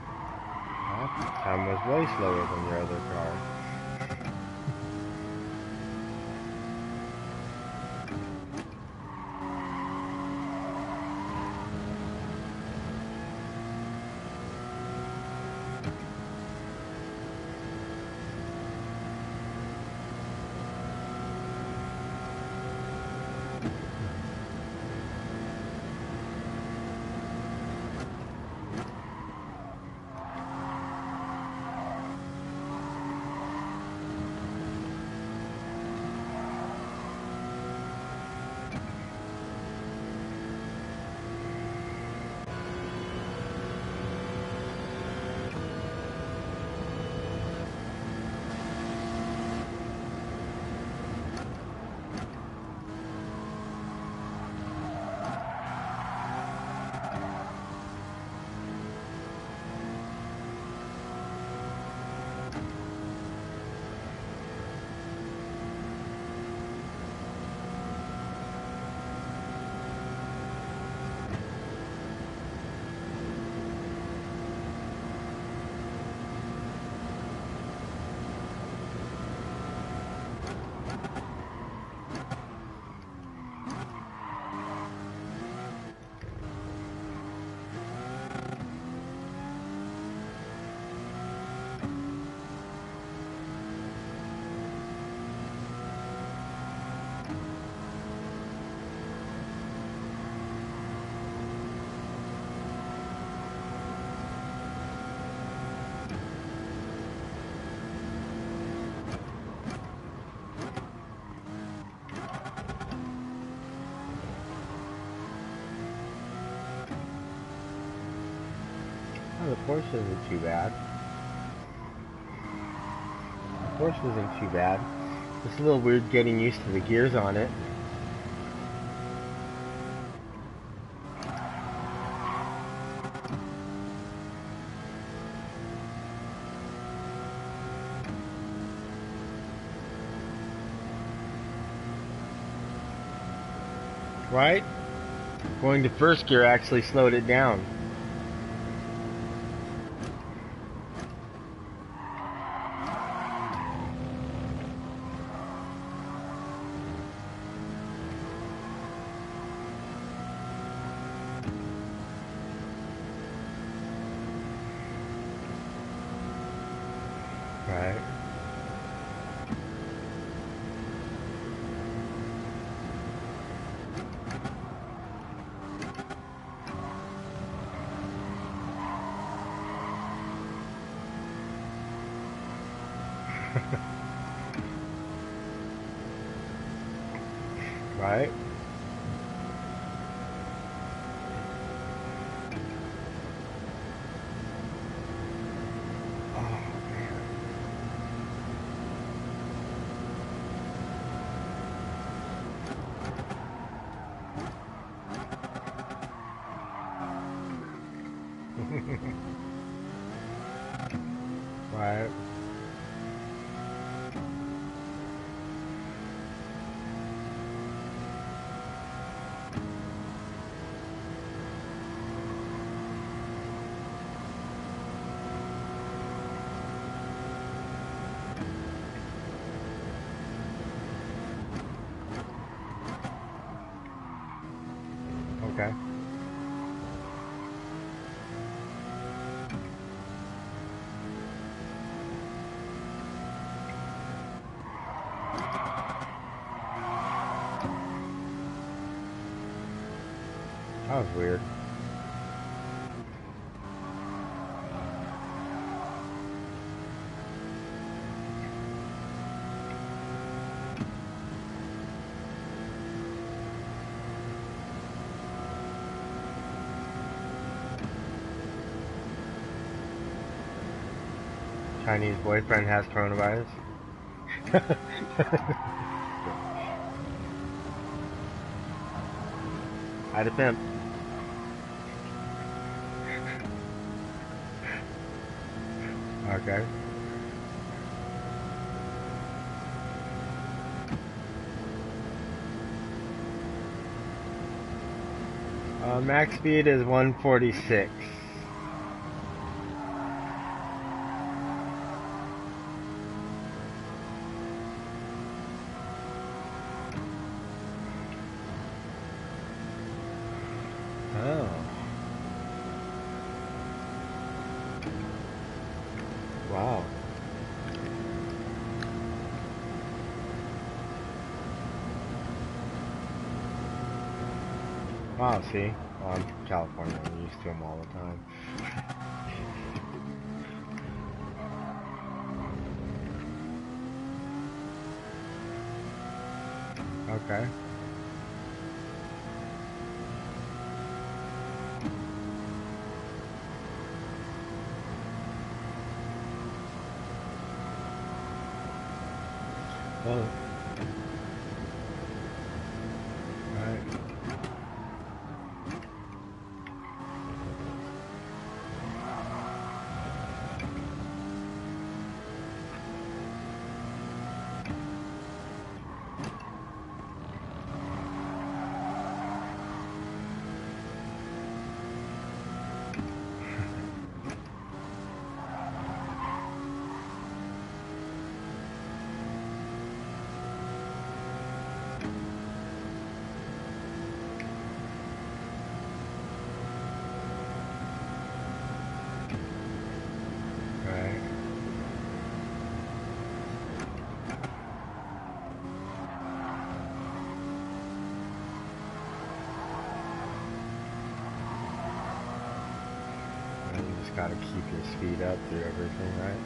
That time was way slower than your other car. Oh, the Porsche isn't too bad. The Porsche isn't too bad. It's a little weird getting used to the gears on it. Right? Going to first gear actually slowed it down. Right. Right? Oh, man. Right. Okay. That was weird. Chinese boyfriend has coronavirus. Hi to pimp. Okay. Max speed is 146. Oh. Wow. Wow, see? Well, I'm from California. I'm used to them all the time. Okay. Well, right. Right. And you just gotta keep your speed up through everything, right?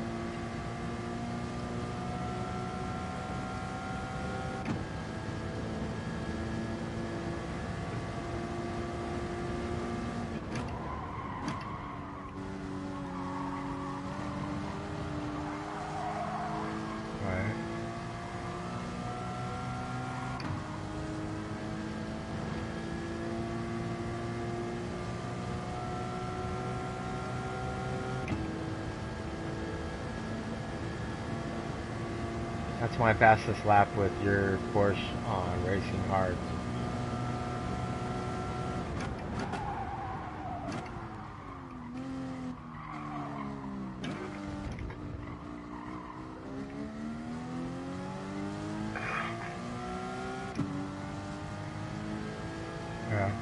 That's my fastest lap with your Porsche on Racing Hard. Yeah.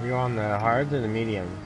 You on the hards or the mediums?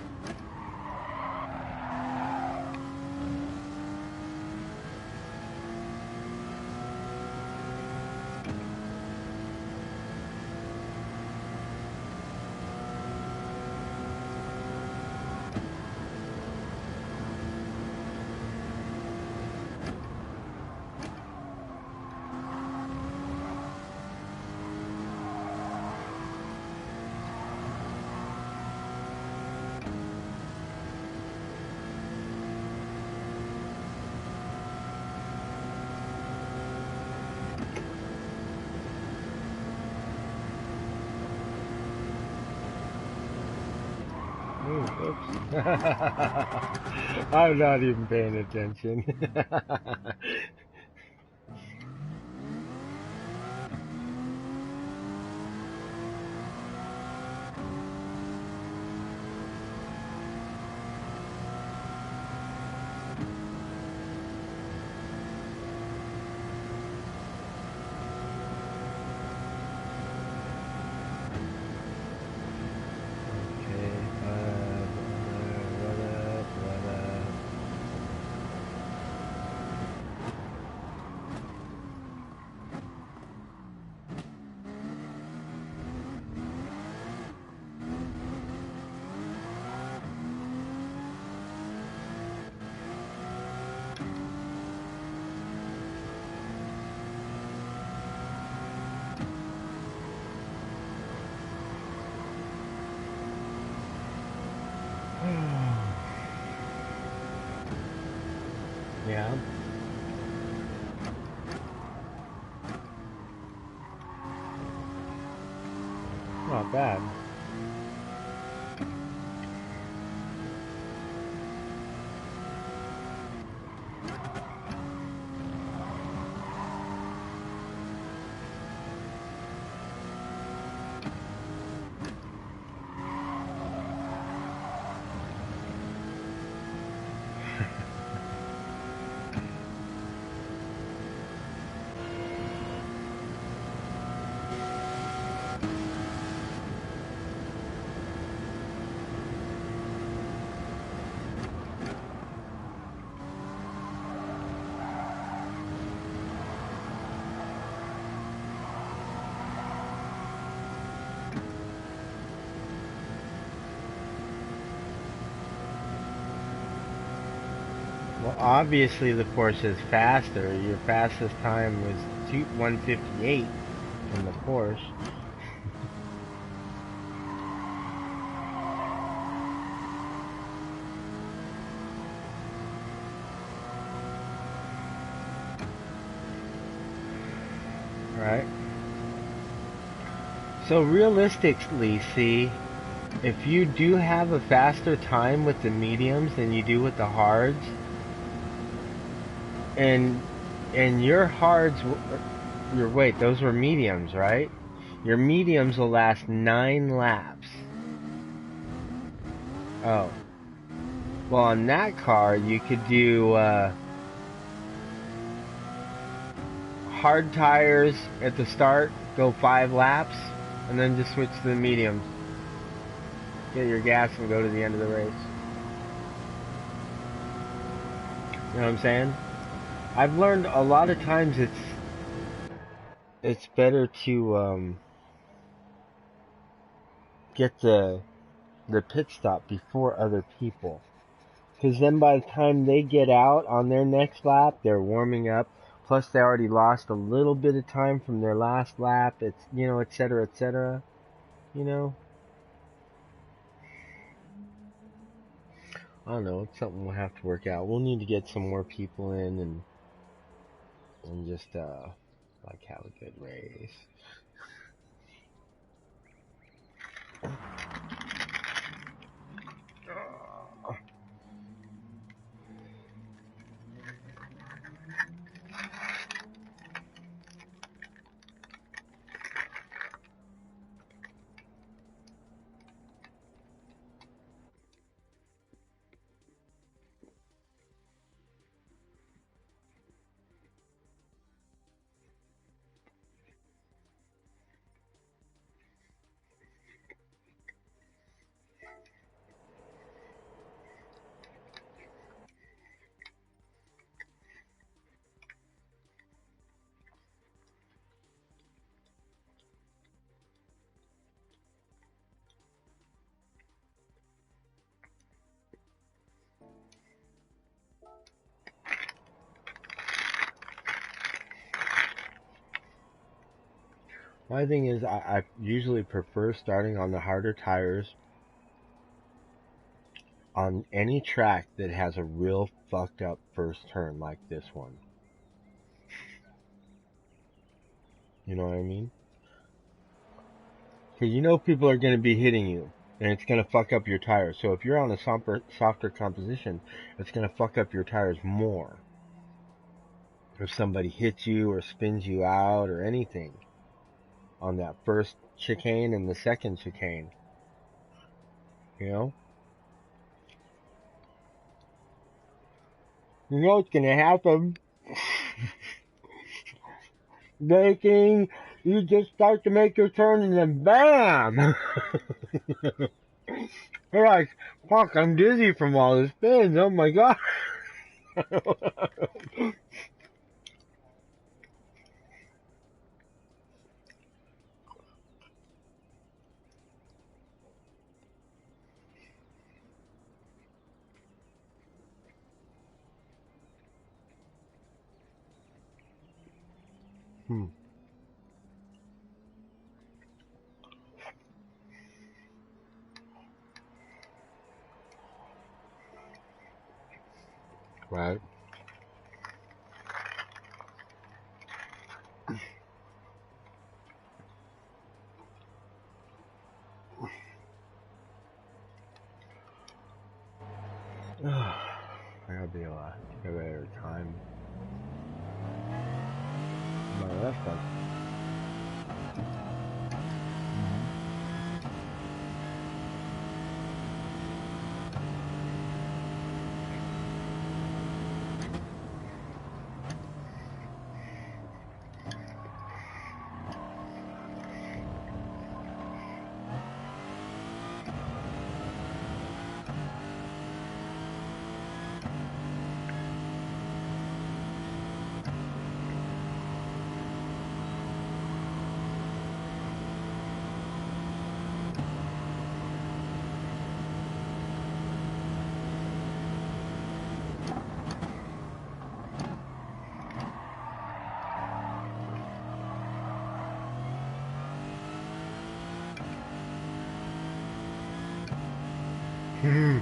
Ooh, oops. I'm not even paying attention. Okay, what up, what up? Yeah, not bad. Well, obviously the Porsche is faster. Your fastest time was 158 from the Porsche. Right? So realistically, see, if you do have a faster time with the mediums than you do with the hards, and your hards, wait, those were mediums, right? Your mediums will last 9 laps. Oh. Well, on that car, you could do hard tires at the start, go 5 laps, and then just switch to the mediums. Get your gas and go to the end of the race. You know what I'm saying? I've learned a lot of times it's better to get the pit stop before other people. Because then by the time they get out on their next lap, they're warming up. Plus, they already lost a little bit of time from their last lap. It's, you know, et cetera, et cetera. You know? I don't know. It's something we'll have to work out. We'll need to get some more people in and just, like, have a good race. My thing is, I usually prefer starting on the harder tires on any track that has a real fucked up first turn like this one. You know what I mean? Because you know people are going to be hitting you, and it's going to fuck up your tires. So if you're on a softer composition, it's going to fuck up your tires more. If somebody hits you or spins you out or anything on that first chicane and the second chicane, you know? You know what's going to happen. Making, you just start to make your turn and then BAM! You're like, fuck, I'm dizzy from all this spins, oh my god. Right. I gotta be a lot better time. No, that's fun. Hmm.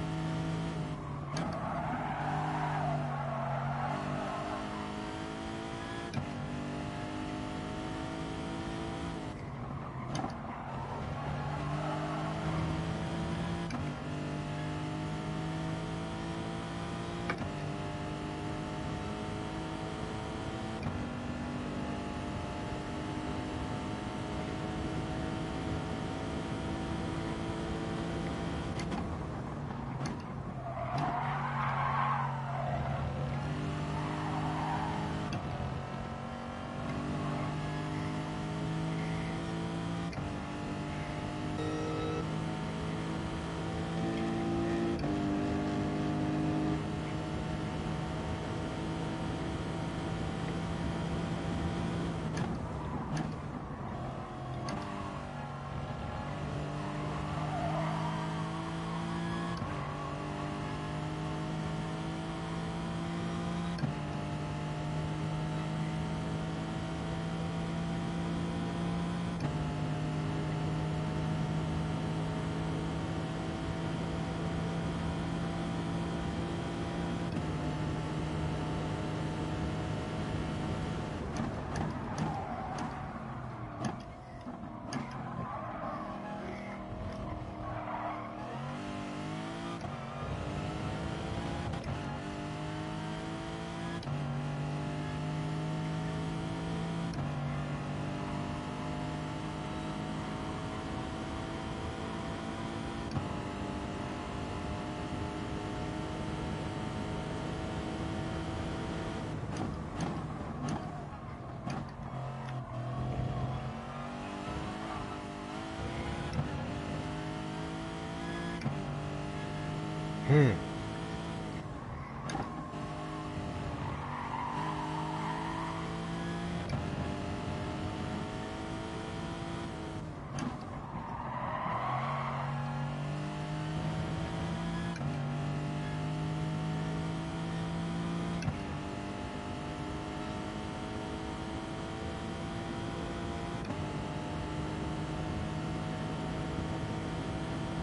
Hmm.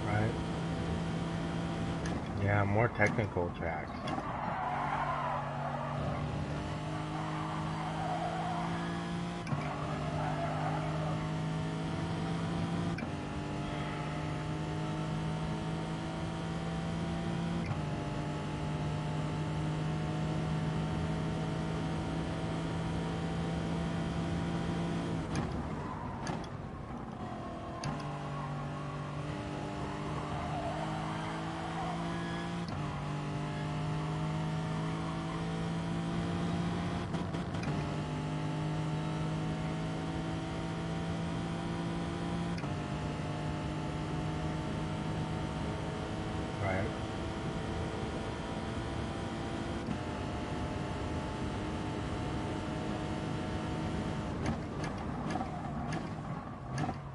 Right. Yeah, more technical tracks. Right.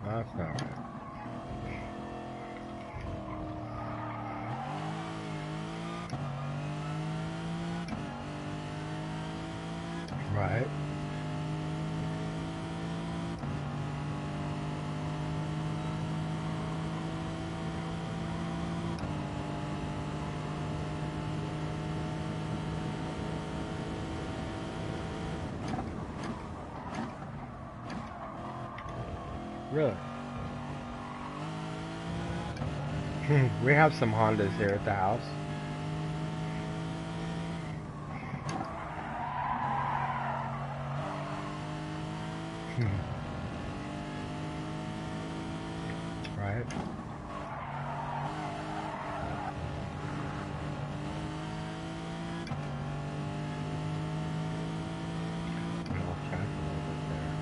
That's not right. Right. Really. We have some Hondas here at the house. Right. I'll check a little bit there.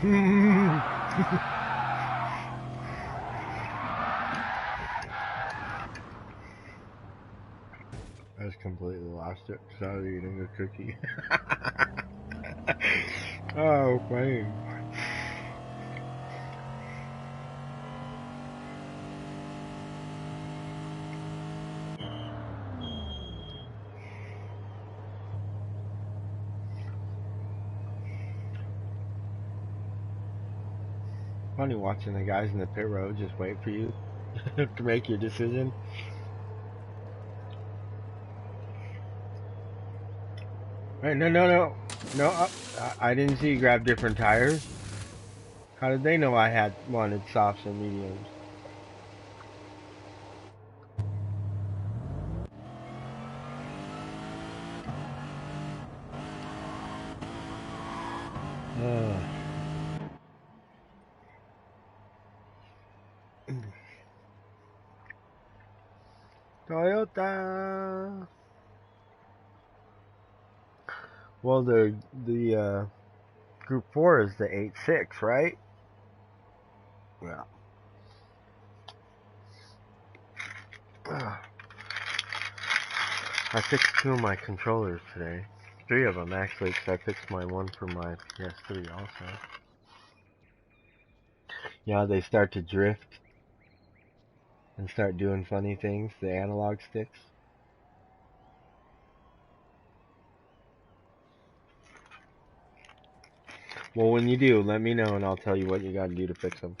I just completely lost it because I was eating a cookie. Oh, funny. Funny watching the guys in the pit road just wait for you to make your decision. Right, no. I didn't see you grab different tires. How did they know I had wanted softs and mediums? Toyota. Well, the Group 4 is the 8.6, right? Yeah. I fixed 2 of my controllers today. 3 of them actually, because I fixed my one for my PS3 also. Yeah, they start to drift and start doing funny things, the analog sticks. Well, when you do, let me know and I'll tell you what you gotta do to fix them.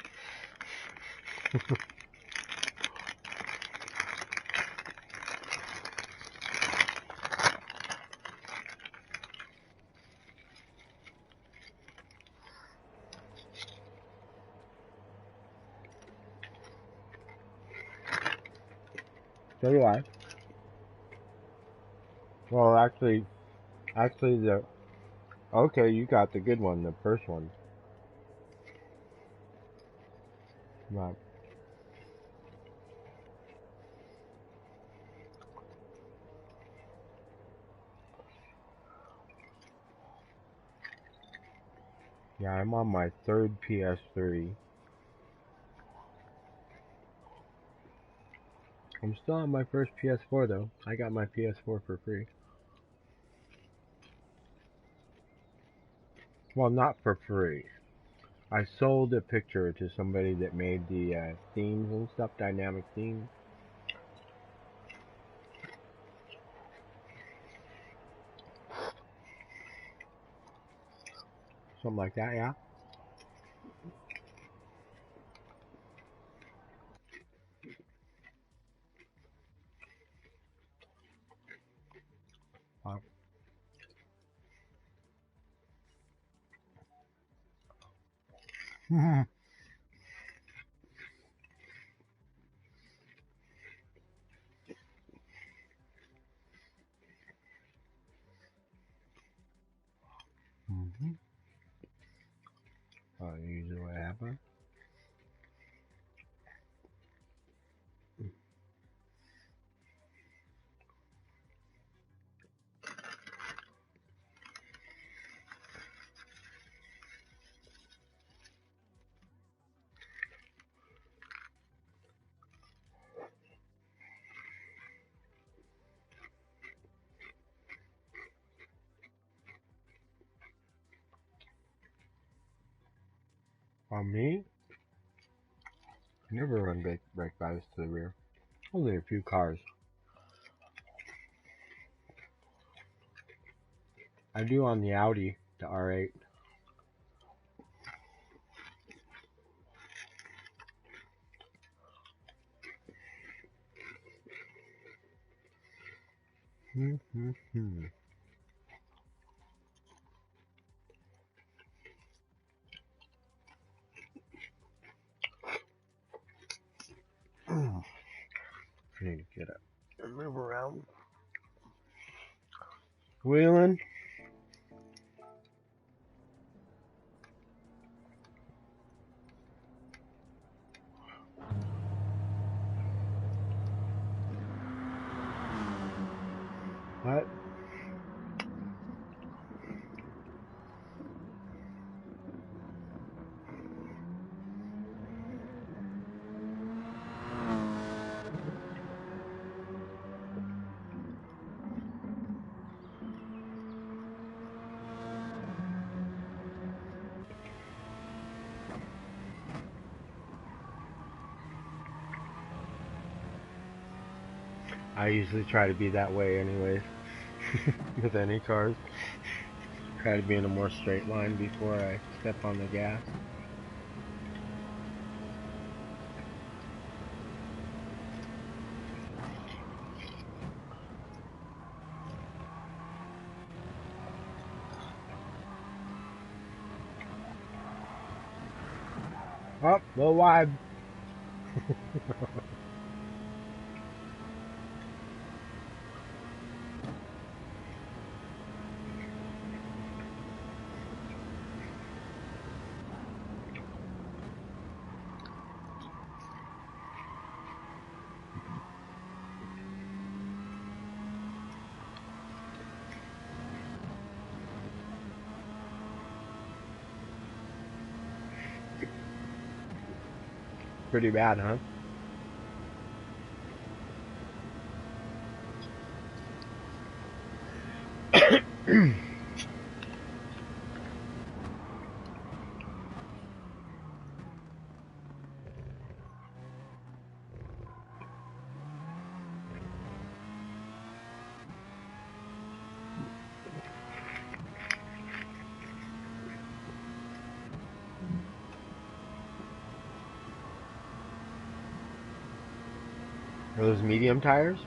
So do I. Well, actually, okay, you got the good one, the first one. Right. Yeah, I'm on my 3rd PS3. I'm still on my first PS4 though. I got my PS4 for free. Well, not for free. I sold a picture to somebody that made the themes and stuff, dynamic themes. Something like that, yeah. Mm-hmm. Usually what happens. On me, I never run brake bias to the rear. Only a few cars. I do on the Audi, the R8. Mm-hmm. I need to get up and move around. Wheeling. What? I usually try to be that way anyways. With any cars. Try to be in a more straight line before I step on the gas. Oh, little wide. Pretty bad, huh? Are those medium tires?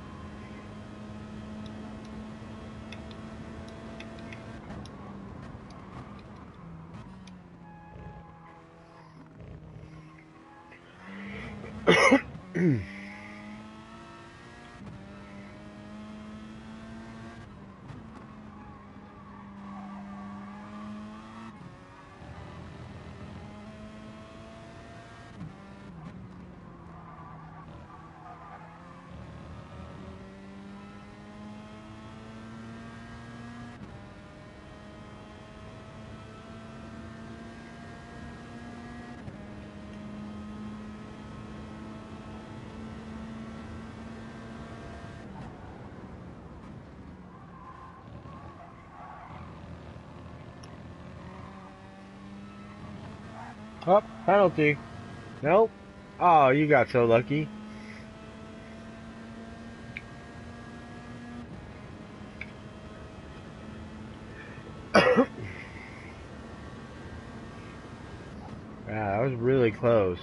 Oh, penalty. Nope. Oh, you got so lucky. Yeah, that was really close.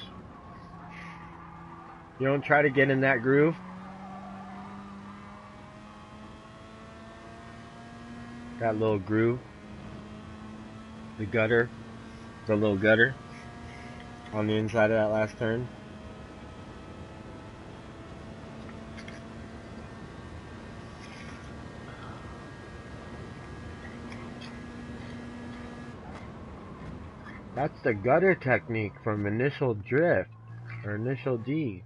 You don't try to get in that groove. That little groove. The gutter. The little gutter. On the inside of that last turn. That's the gutter technique from Initial Drift. Or Initial D.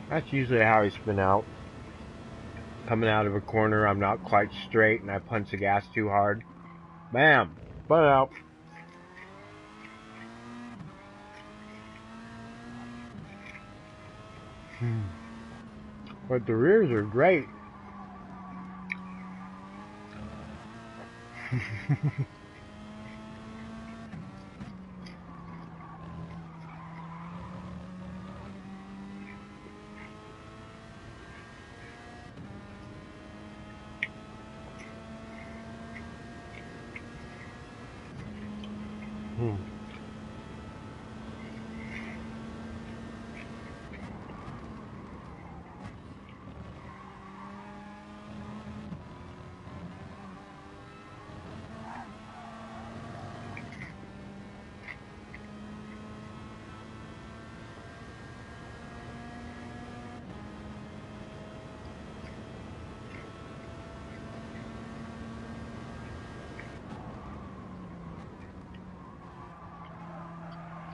That's usually how I spin out. Coming out of a corner, I'm not quite straight and I punch the gas too hard. Bam! Spun out. But the rears are great.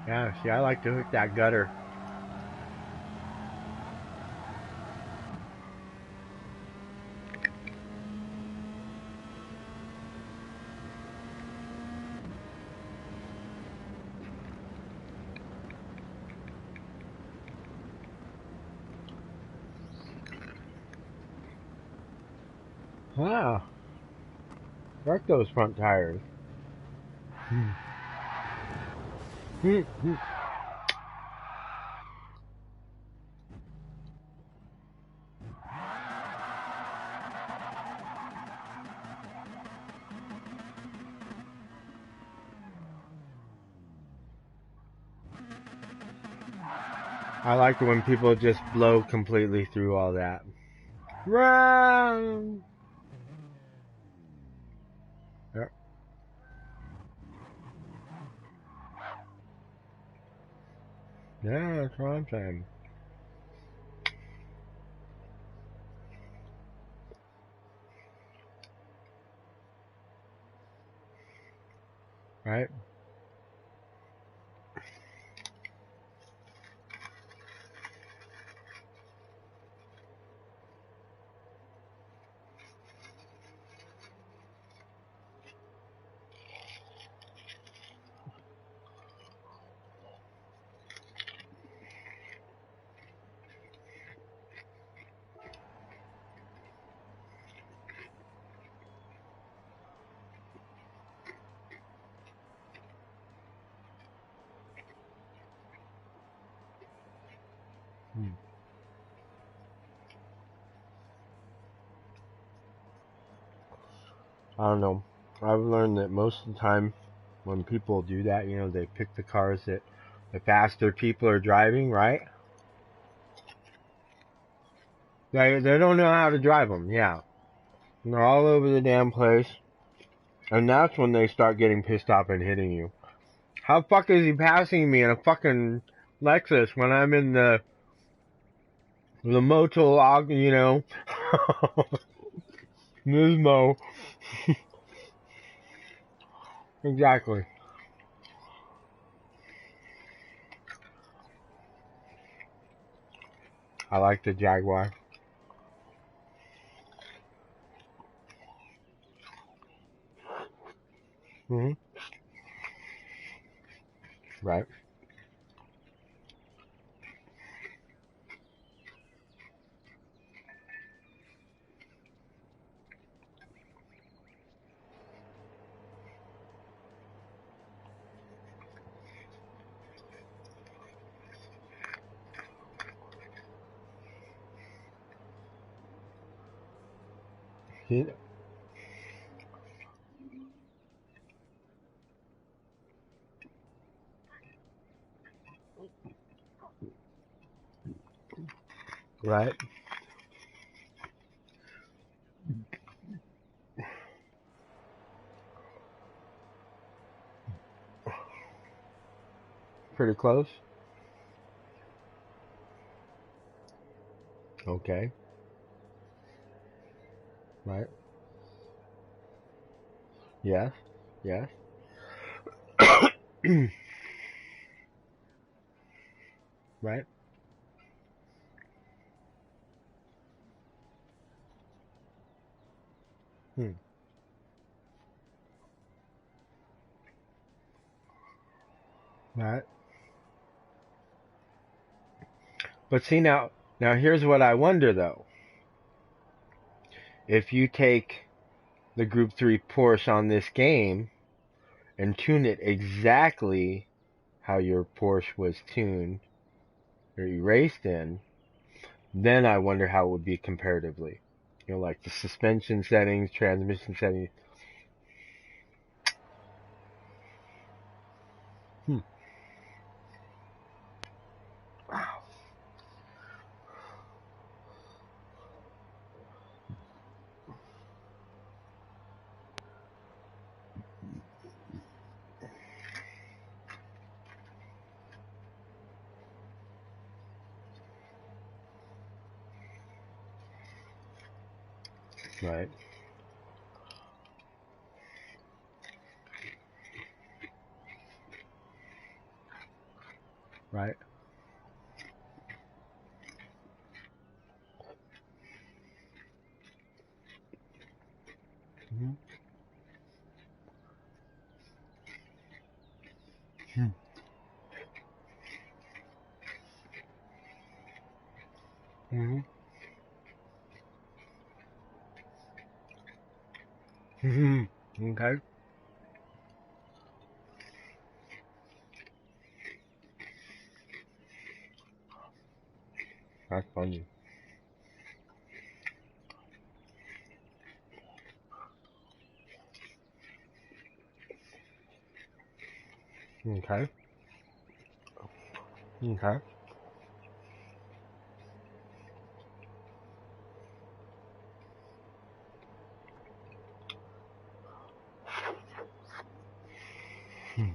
Yeah, see, I like to hook that gutter. Wow, wreck those front tires. I like it when people just blow completely through all that. Run! Yep. Yeah, that's what I'm saying. Right? I don't know. I've learned that most of the time when people do that, they pick the cars that the faster people are driving, right? They don't know how to drive them, yeah. And they're all over the damn place. And that's when they start getting pissed off and hitting you. How the fuck is he passing me in a fucking Lexus when I'm in the Motul, Nismo. Exactly. I like the Jaguar. Hmm. Right. Right. Pretty close. Okay. Right. Yes. Yes. Right. Hmm. Right. But see now here's what I wonder though. If you take the Group 3 Porsche on this game and tune it exactly how your Porsche was tuned or you raced in, then I wonder how it would be comparatively. Like the suspension settings, transmission settings. Hmm. Wow. Right. Right. Mm-hmm. Mm-hmm. Okay. That's funny. Okay. Okay. Hmm.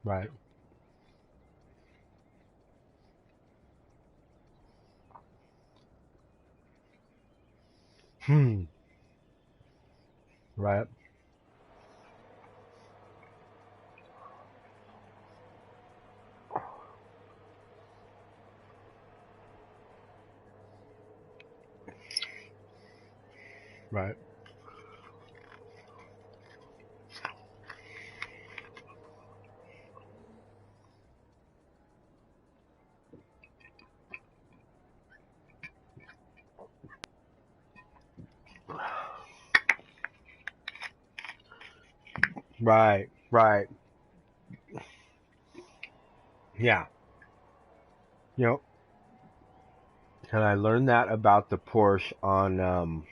Right. Hmm. Right. Right. Right. Right. Yeah. You know, and I learned that about the Porsche on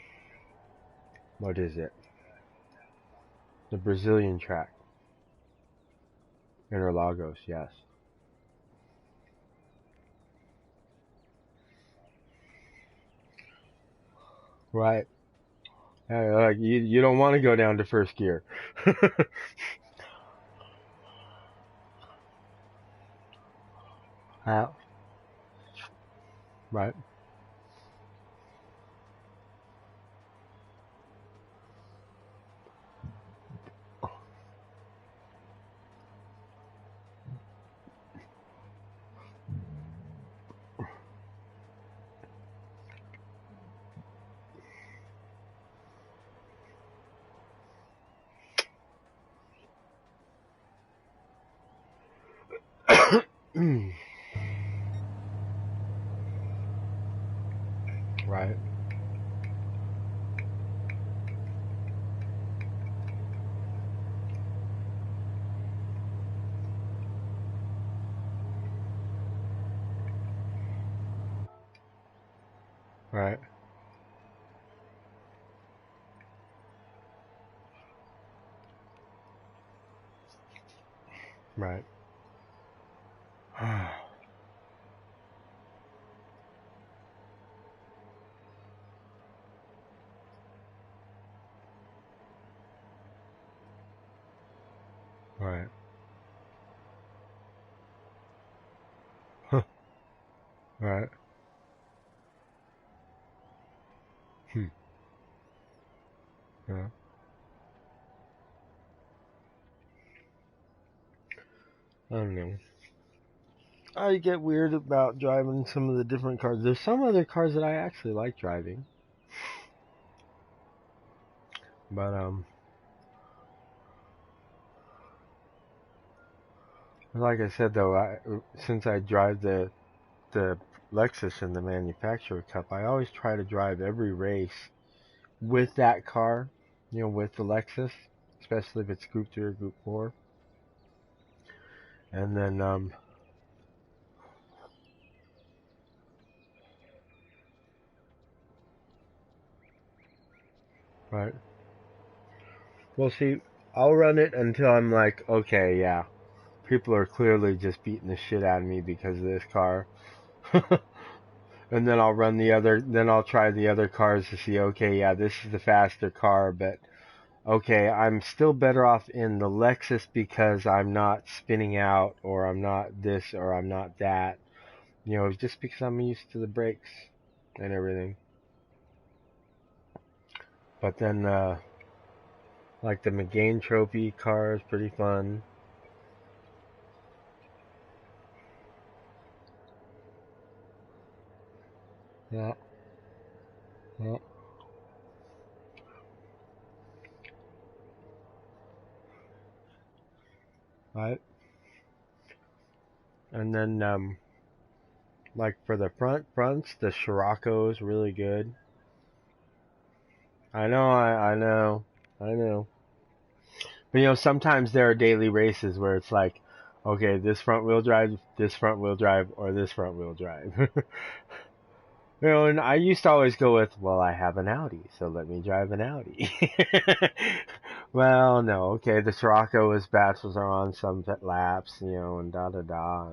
what is it? The Brazilian track, Interlagos. Yes. Right. You don't want to go down to first gear. uh, right. Right. Right. Right. Right. Right. Hmm. Yeah. I don't know. I get weird about driving some of the different cars. There's some other cars that I actually like driving, but like I said though, since I drive the Lexus in the manufacturer cup, I always try to drive every race with that car, with the Lexus, especially if it's Group 3 or Group 4. And then, right. Well, see, I'll run it until I'm like, okay, yeah, people are clearly just beating the shit out of me because of this car. And then then I'll try the other cars to see, okay, yeah, this is the faster car, but okay, I'm still better off in the Lexus because I'm not spinning out, or I'm not this, or I'm not that. Just because I'm used to the brakes and everything. But then, like the McGain Trophy car is pretty fun. Yeah, yeah, right. And then, Like for the fronts, the Scirocco is really good. I know, I know, I know. But sometimes there are daily races where it's like, okay, this front wheel drive, this front wheel drive, or this front wheel drive. And I used to always go with, well, I have an Audi, so let me drive an Audi. Well, no, okay, the Scirocco is bachelors are on some laps, and da da da.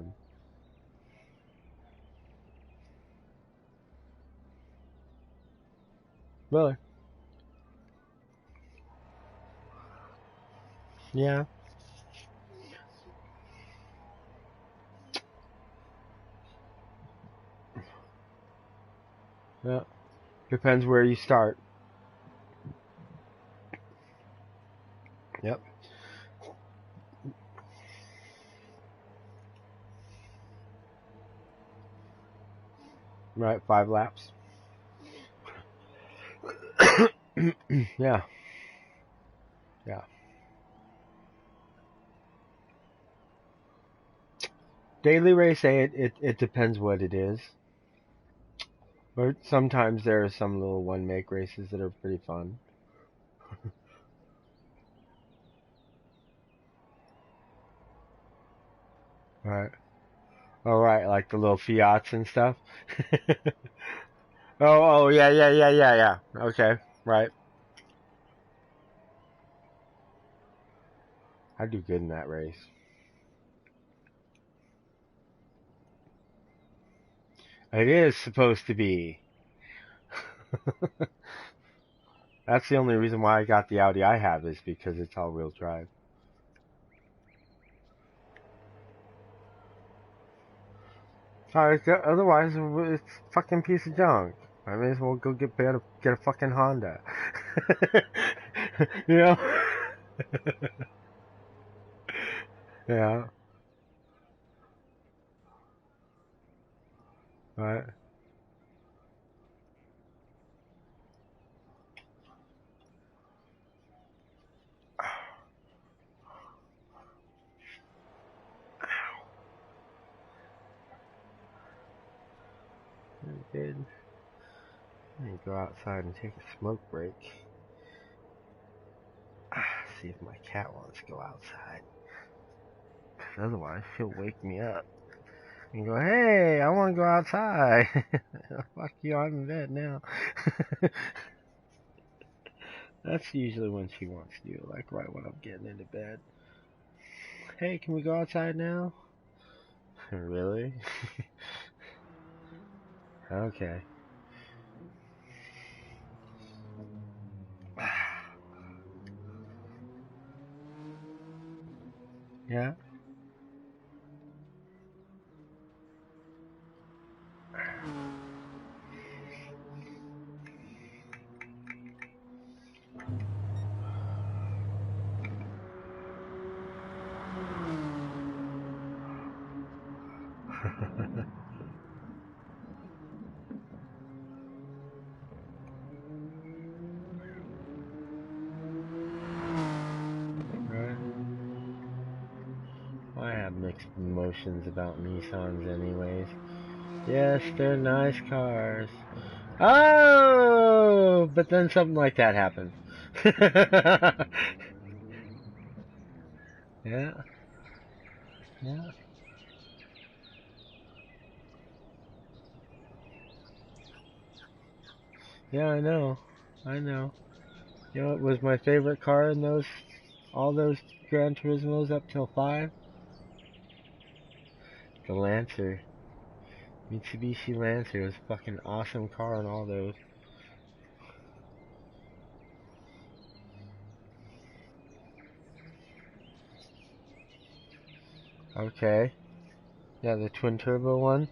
Really? Yeah. Yeah. Depends where you start. Yep. Right, 5 laps. Yeah. Yeah. Daily race, it depends what it is. But sometimes there are some little one make races that are pretty fun. Right. Oh, right, like the little Fiats and stuff. Oh, yeah, yeah, yeah, yeah, yeah. Okay, right. I do good in that race. It is supposed to be. That's the only reason why I got the Audi I have is because it's all-wheel drive. Otherwise, it's a fucking piece of junk. I may as well go get a fucking Honda. you know? Yeah. Right. Good. Let me go outside and take a smoke break. See if my cat wants to go outside. Otherwise, she'll wake me up and go, "Hey, I want to go outside." Fuck you, I'm in bed now. That's usually when she wants to do it, like right when I'm getting into bed. Hey, can we go outside now? Really? Okay. Yeah. Right. I have mixed emotions about Nissans anyways. Yes, they're nice cars. Oh, but then something like that happened. Yeah, yeah, yeah. I know, I know. It was my favorite car in all those Gran Turismos up till 5. The Lancer, Mitsubishi Lancer was a fucking awesome car in all those. Okay, yeah, the twin turbo one.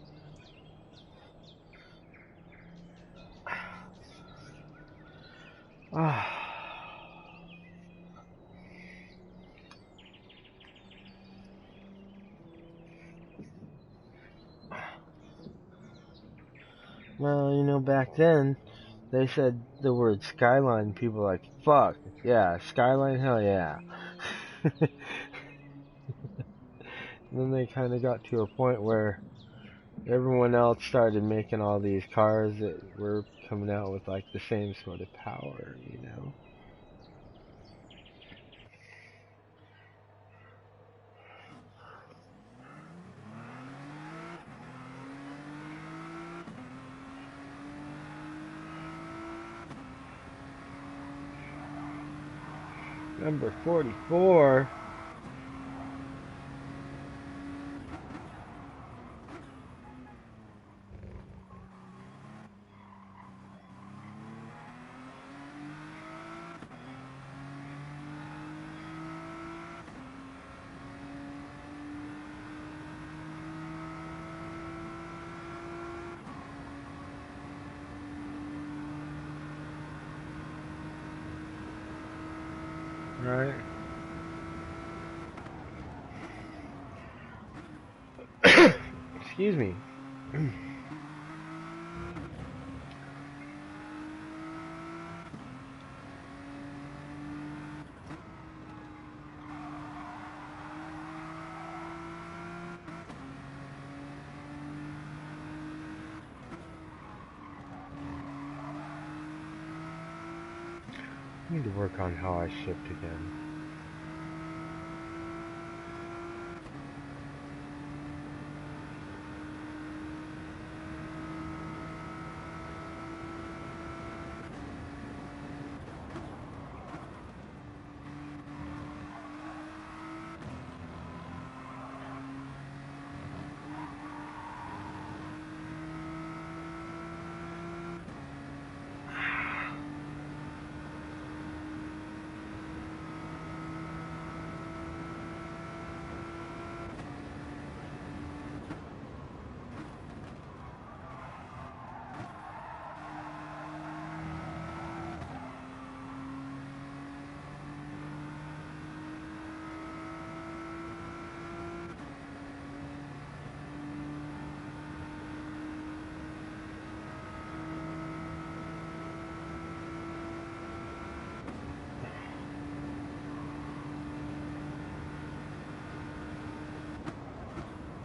Ah. Well, back then they said the word Skyline. People were like, fuck, yeah, Skyline, hell yeah. And then they kind of got to a point where everyone else started making all these cars that were coming out with like the same sort of power, you know. Number 44. Right. Excuse me. I need to work on how I shift again.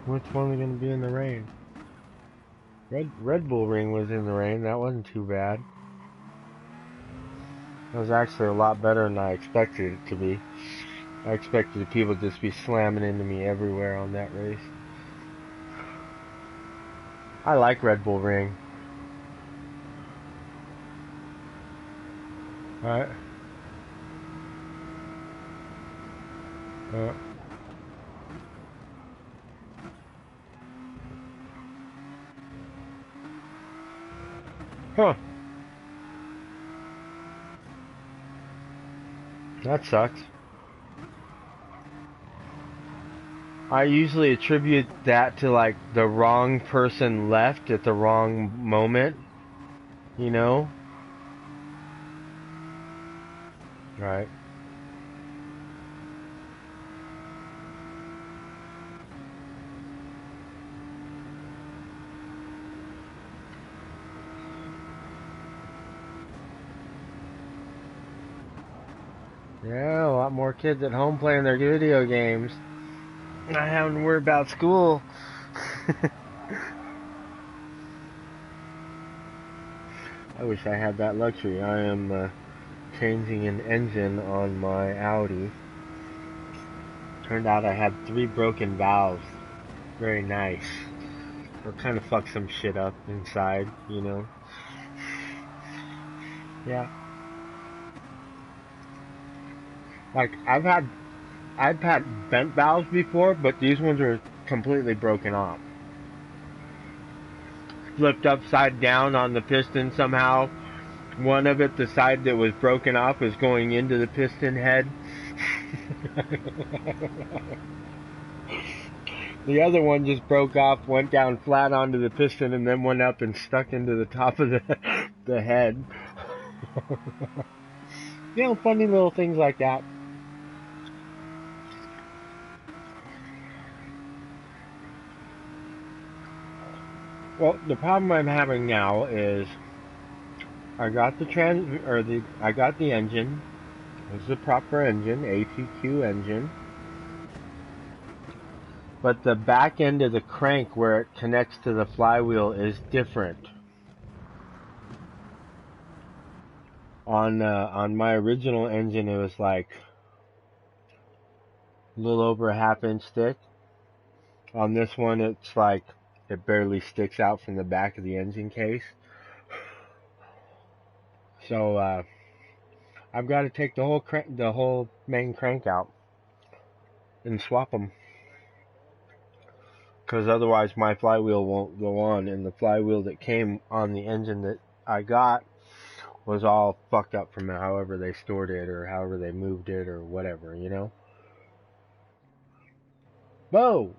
Which one are going to be in the rain? Red Bull Ring was in the rain. That wasn't too bad. That was actually a lot better than I expected it to be. I expected people to just be slamming into me everywhere on that race. I like Red Bull Ring. Alright. Huh. That sucks. I usually attribute that to like the wrong person left at the wrong moment, you know? Right. Yeah, a lot more kids at home playing their video games. Not having to worry about school. I wish I had that luxury. I am changing an engine on my Audi. Turned out I had 3 broken valves. Very nice. It'll kind of fuck some shit up inside, you know? Yeah. Like, I've had bent valves before, but these ones are completely broken off. Flipped upside down on the piston somehow. One of it, the side that was broken off, was going into the piston head. The other one just broke off, went down flat onto the piston, and then went up and stuck into the top of the head. You know, funny little things like that. Well, the problem I'm having now is I got I got the engine. It's the proper engine, ATQ engine. but the back end of the crank where it connects to the flywheel is different. On my original engine, it was like a little over a half-inch thick. On this one, it's like it barely sticks out from the back of the engine case. So I've got to take the whole main crank out and swap them, because otherwise my flywheel won't go on. And the flywheel that came on the engine that I got was all fucked up from however they stored it or however they moved it or whatever, you know? Whoa!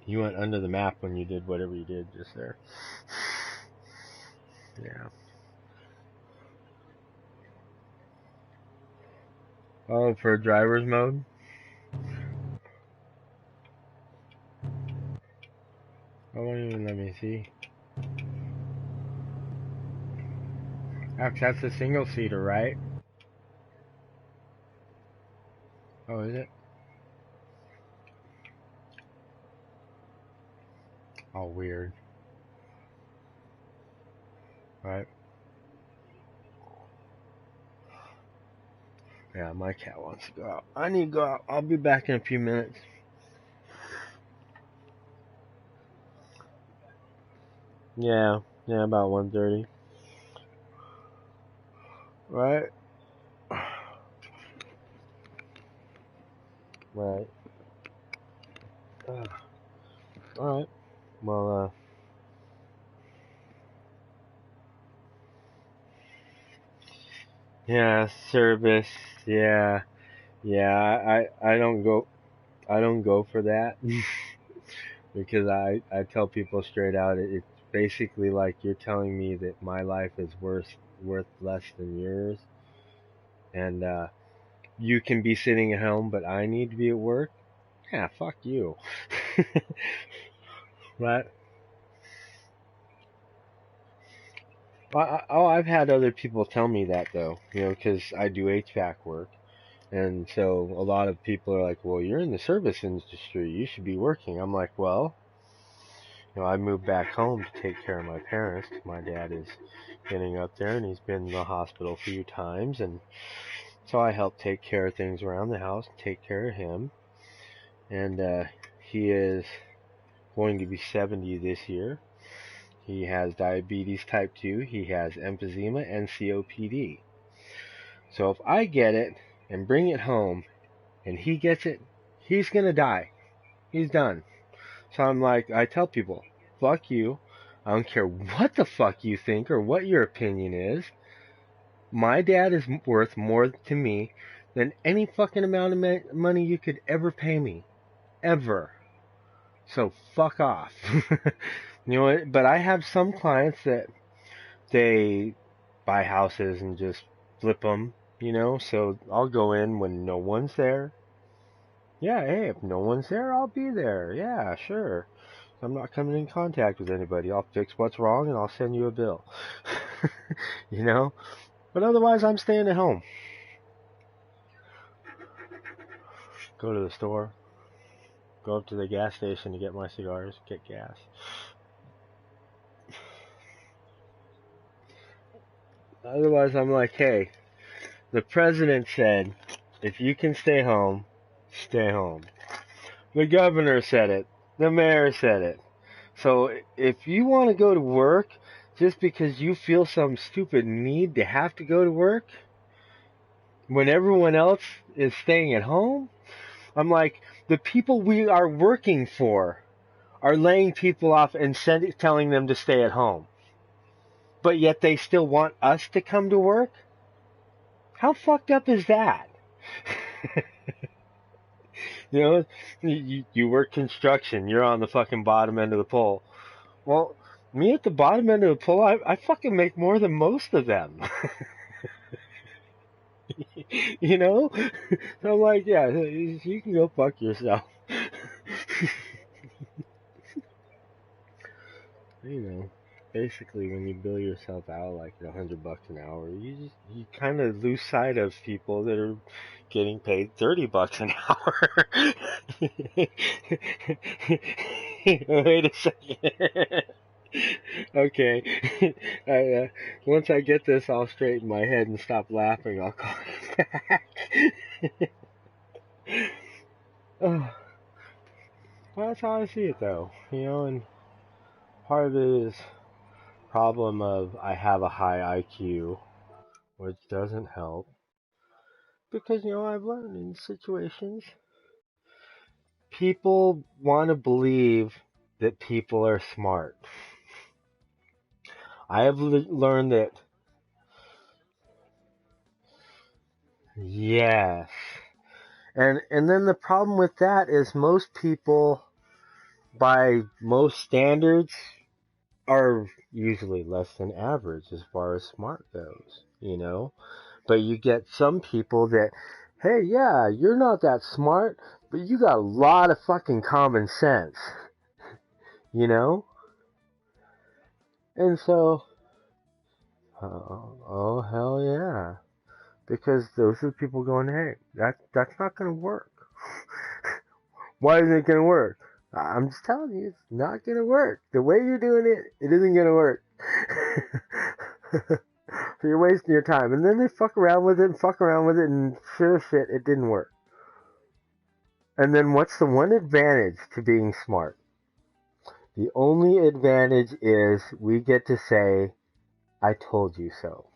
You went under the map when you did whatever you did just there. Yeah. Oh, for driver's mode? Oh, won't even let me see. That's a single seater, right? Oh, is it? Oh, weird. Right. Yeah, my cat wants to go out. I need to go out. I'll be back in a few minutes. Yeah, about 1:30. Right? Right. Alright. Well, yeah, service. Yeah. Yeah, I don't go for that. Because I tell people straight out, it's basically like you're telling me that my life is worth less than yours, and you can be sitting at home, but I need to be at work. Yeah, fuck you. Right? I've had other people tell me that though, you know, because I do HVAC work, and so a lot of people are like, "Well, you're in the service industry, you should be working." I'm like, "Well, you know, I moved back home to take care of my parents. My dad is getting up there, and he's been in the hospital a few times, and so I help take care of things around the house, take care of him. And he is going to be 70 this year. He has diabetes type 2, he has emphysema, and COPD. So if I get it and bring it home, and he gets it, he's going to die. He's done. So I'm like, I tell people, fuck you. I don't care what the fuck you think or what your opinion is. My dad is worth more to me than any fucking amount of money you could ever pay me. Ever. So fuck off. You know what? But I have some clients that they buy houses and just flip them, you know? So I'll go in when no one's there. Yeah, hey, if no one's there, I'll be there. Yeah, sure. I'm not coming in contact with anybody. I'll fix what's wrong and I'll send you a bill. You know? But otherwise, I'm staying at home. Go to the store. Go up to the gas station to get my cigars, get gas. Otherwise, I'm like, hey, the president said, if you can stay home, stay home. The governor said it. The mayor said it. So if you want to go to work just because you feel some stupid need to have to go to work when everyone else is staying at home, I'm like, the people we are working for are laying people off and telling them to stay at home. But yet they still want us to come to work? How fucked up is that? You know, you work construction, you're on the fucking bottom end of the pole. Well, me at the bottom end of the pole, I fucking make more than most of them. You know? So I'm like, yeah, you can go fuck yourself. You know. basically when you bill yourself out like $100 an hour, you kind of lose sight of people that are getting paid $30 an hour. Wait a second. Okay. Once I get this all straight in my head and stop laughing, I'll call you back. Oh, well, that's how I see it, though. And part of it is problem of I have a high IQ, which doesn't help because I've learned in situations people want to believe that people are smart. I have learned that yes, and then the problem with that is most people, by most standards, are usually less than average as far as smart goes. But you get some people that, hey, yeah, you're not that smart, but you got a lot of fucking common sense, you know? And so, oh hell yeah. Because those are the people going, hey, that's not going to work. Why isn't it going to work? I'm just telling you, it's not going to work. The way you're doing it, it isn't going to work. So you're wasting your time. And then they fuck around with it, and sure as shit, it didn't work. And then what's the one advantage to being smart? The only advantage is we get to say, I told you so.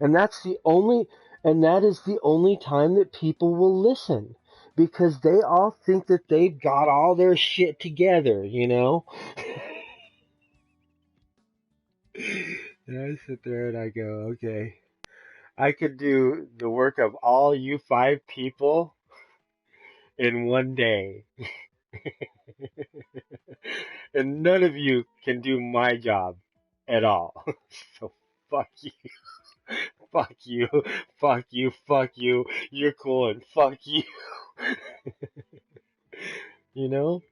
And that is the only time that people will listen. Because they all think that they've got all their shit together, And I sit there and I go, okay, I could do the work of all you 5 people in one day. And none of you can do my job at all. So fuck you, fuck you, fuck you, fuck you. You're cool and fuck you. You know?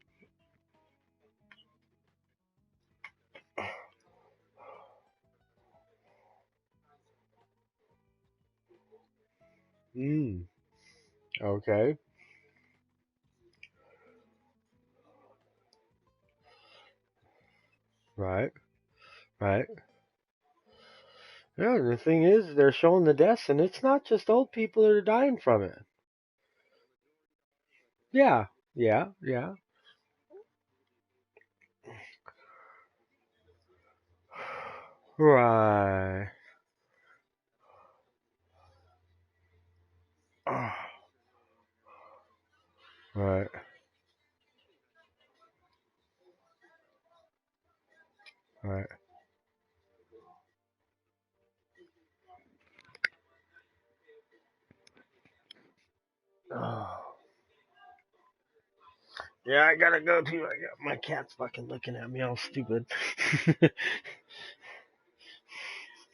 Mm. Okay. Right. Right. Yeah, the thing is, they're showing the deaths, and it's not just old people that are dying from it. Yeah. Yeah. Yeah. Right. Right. Right. Oh. Yeah, I gotta go too. I got my cat's fucking looking at me all stupid.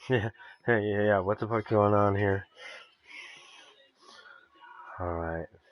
Yeah, hey, yeah, yeah. What the fuck going on here? All right.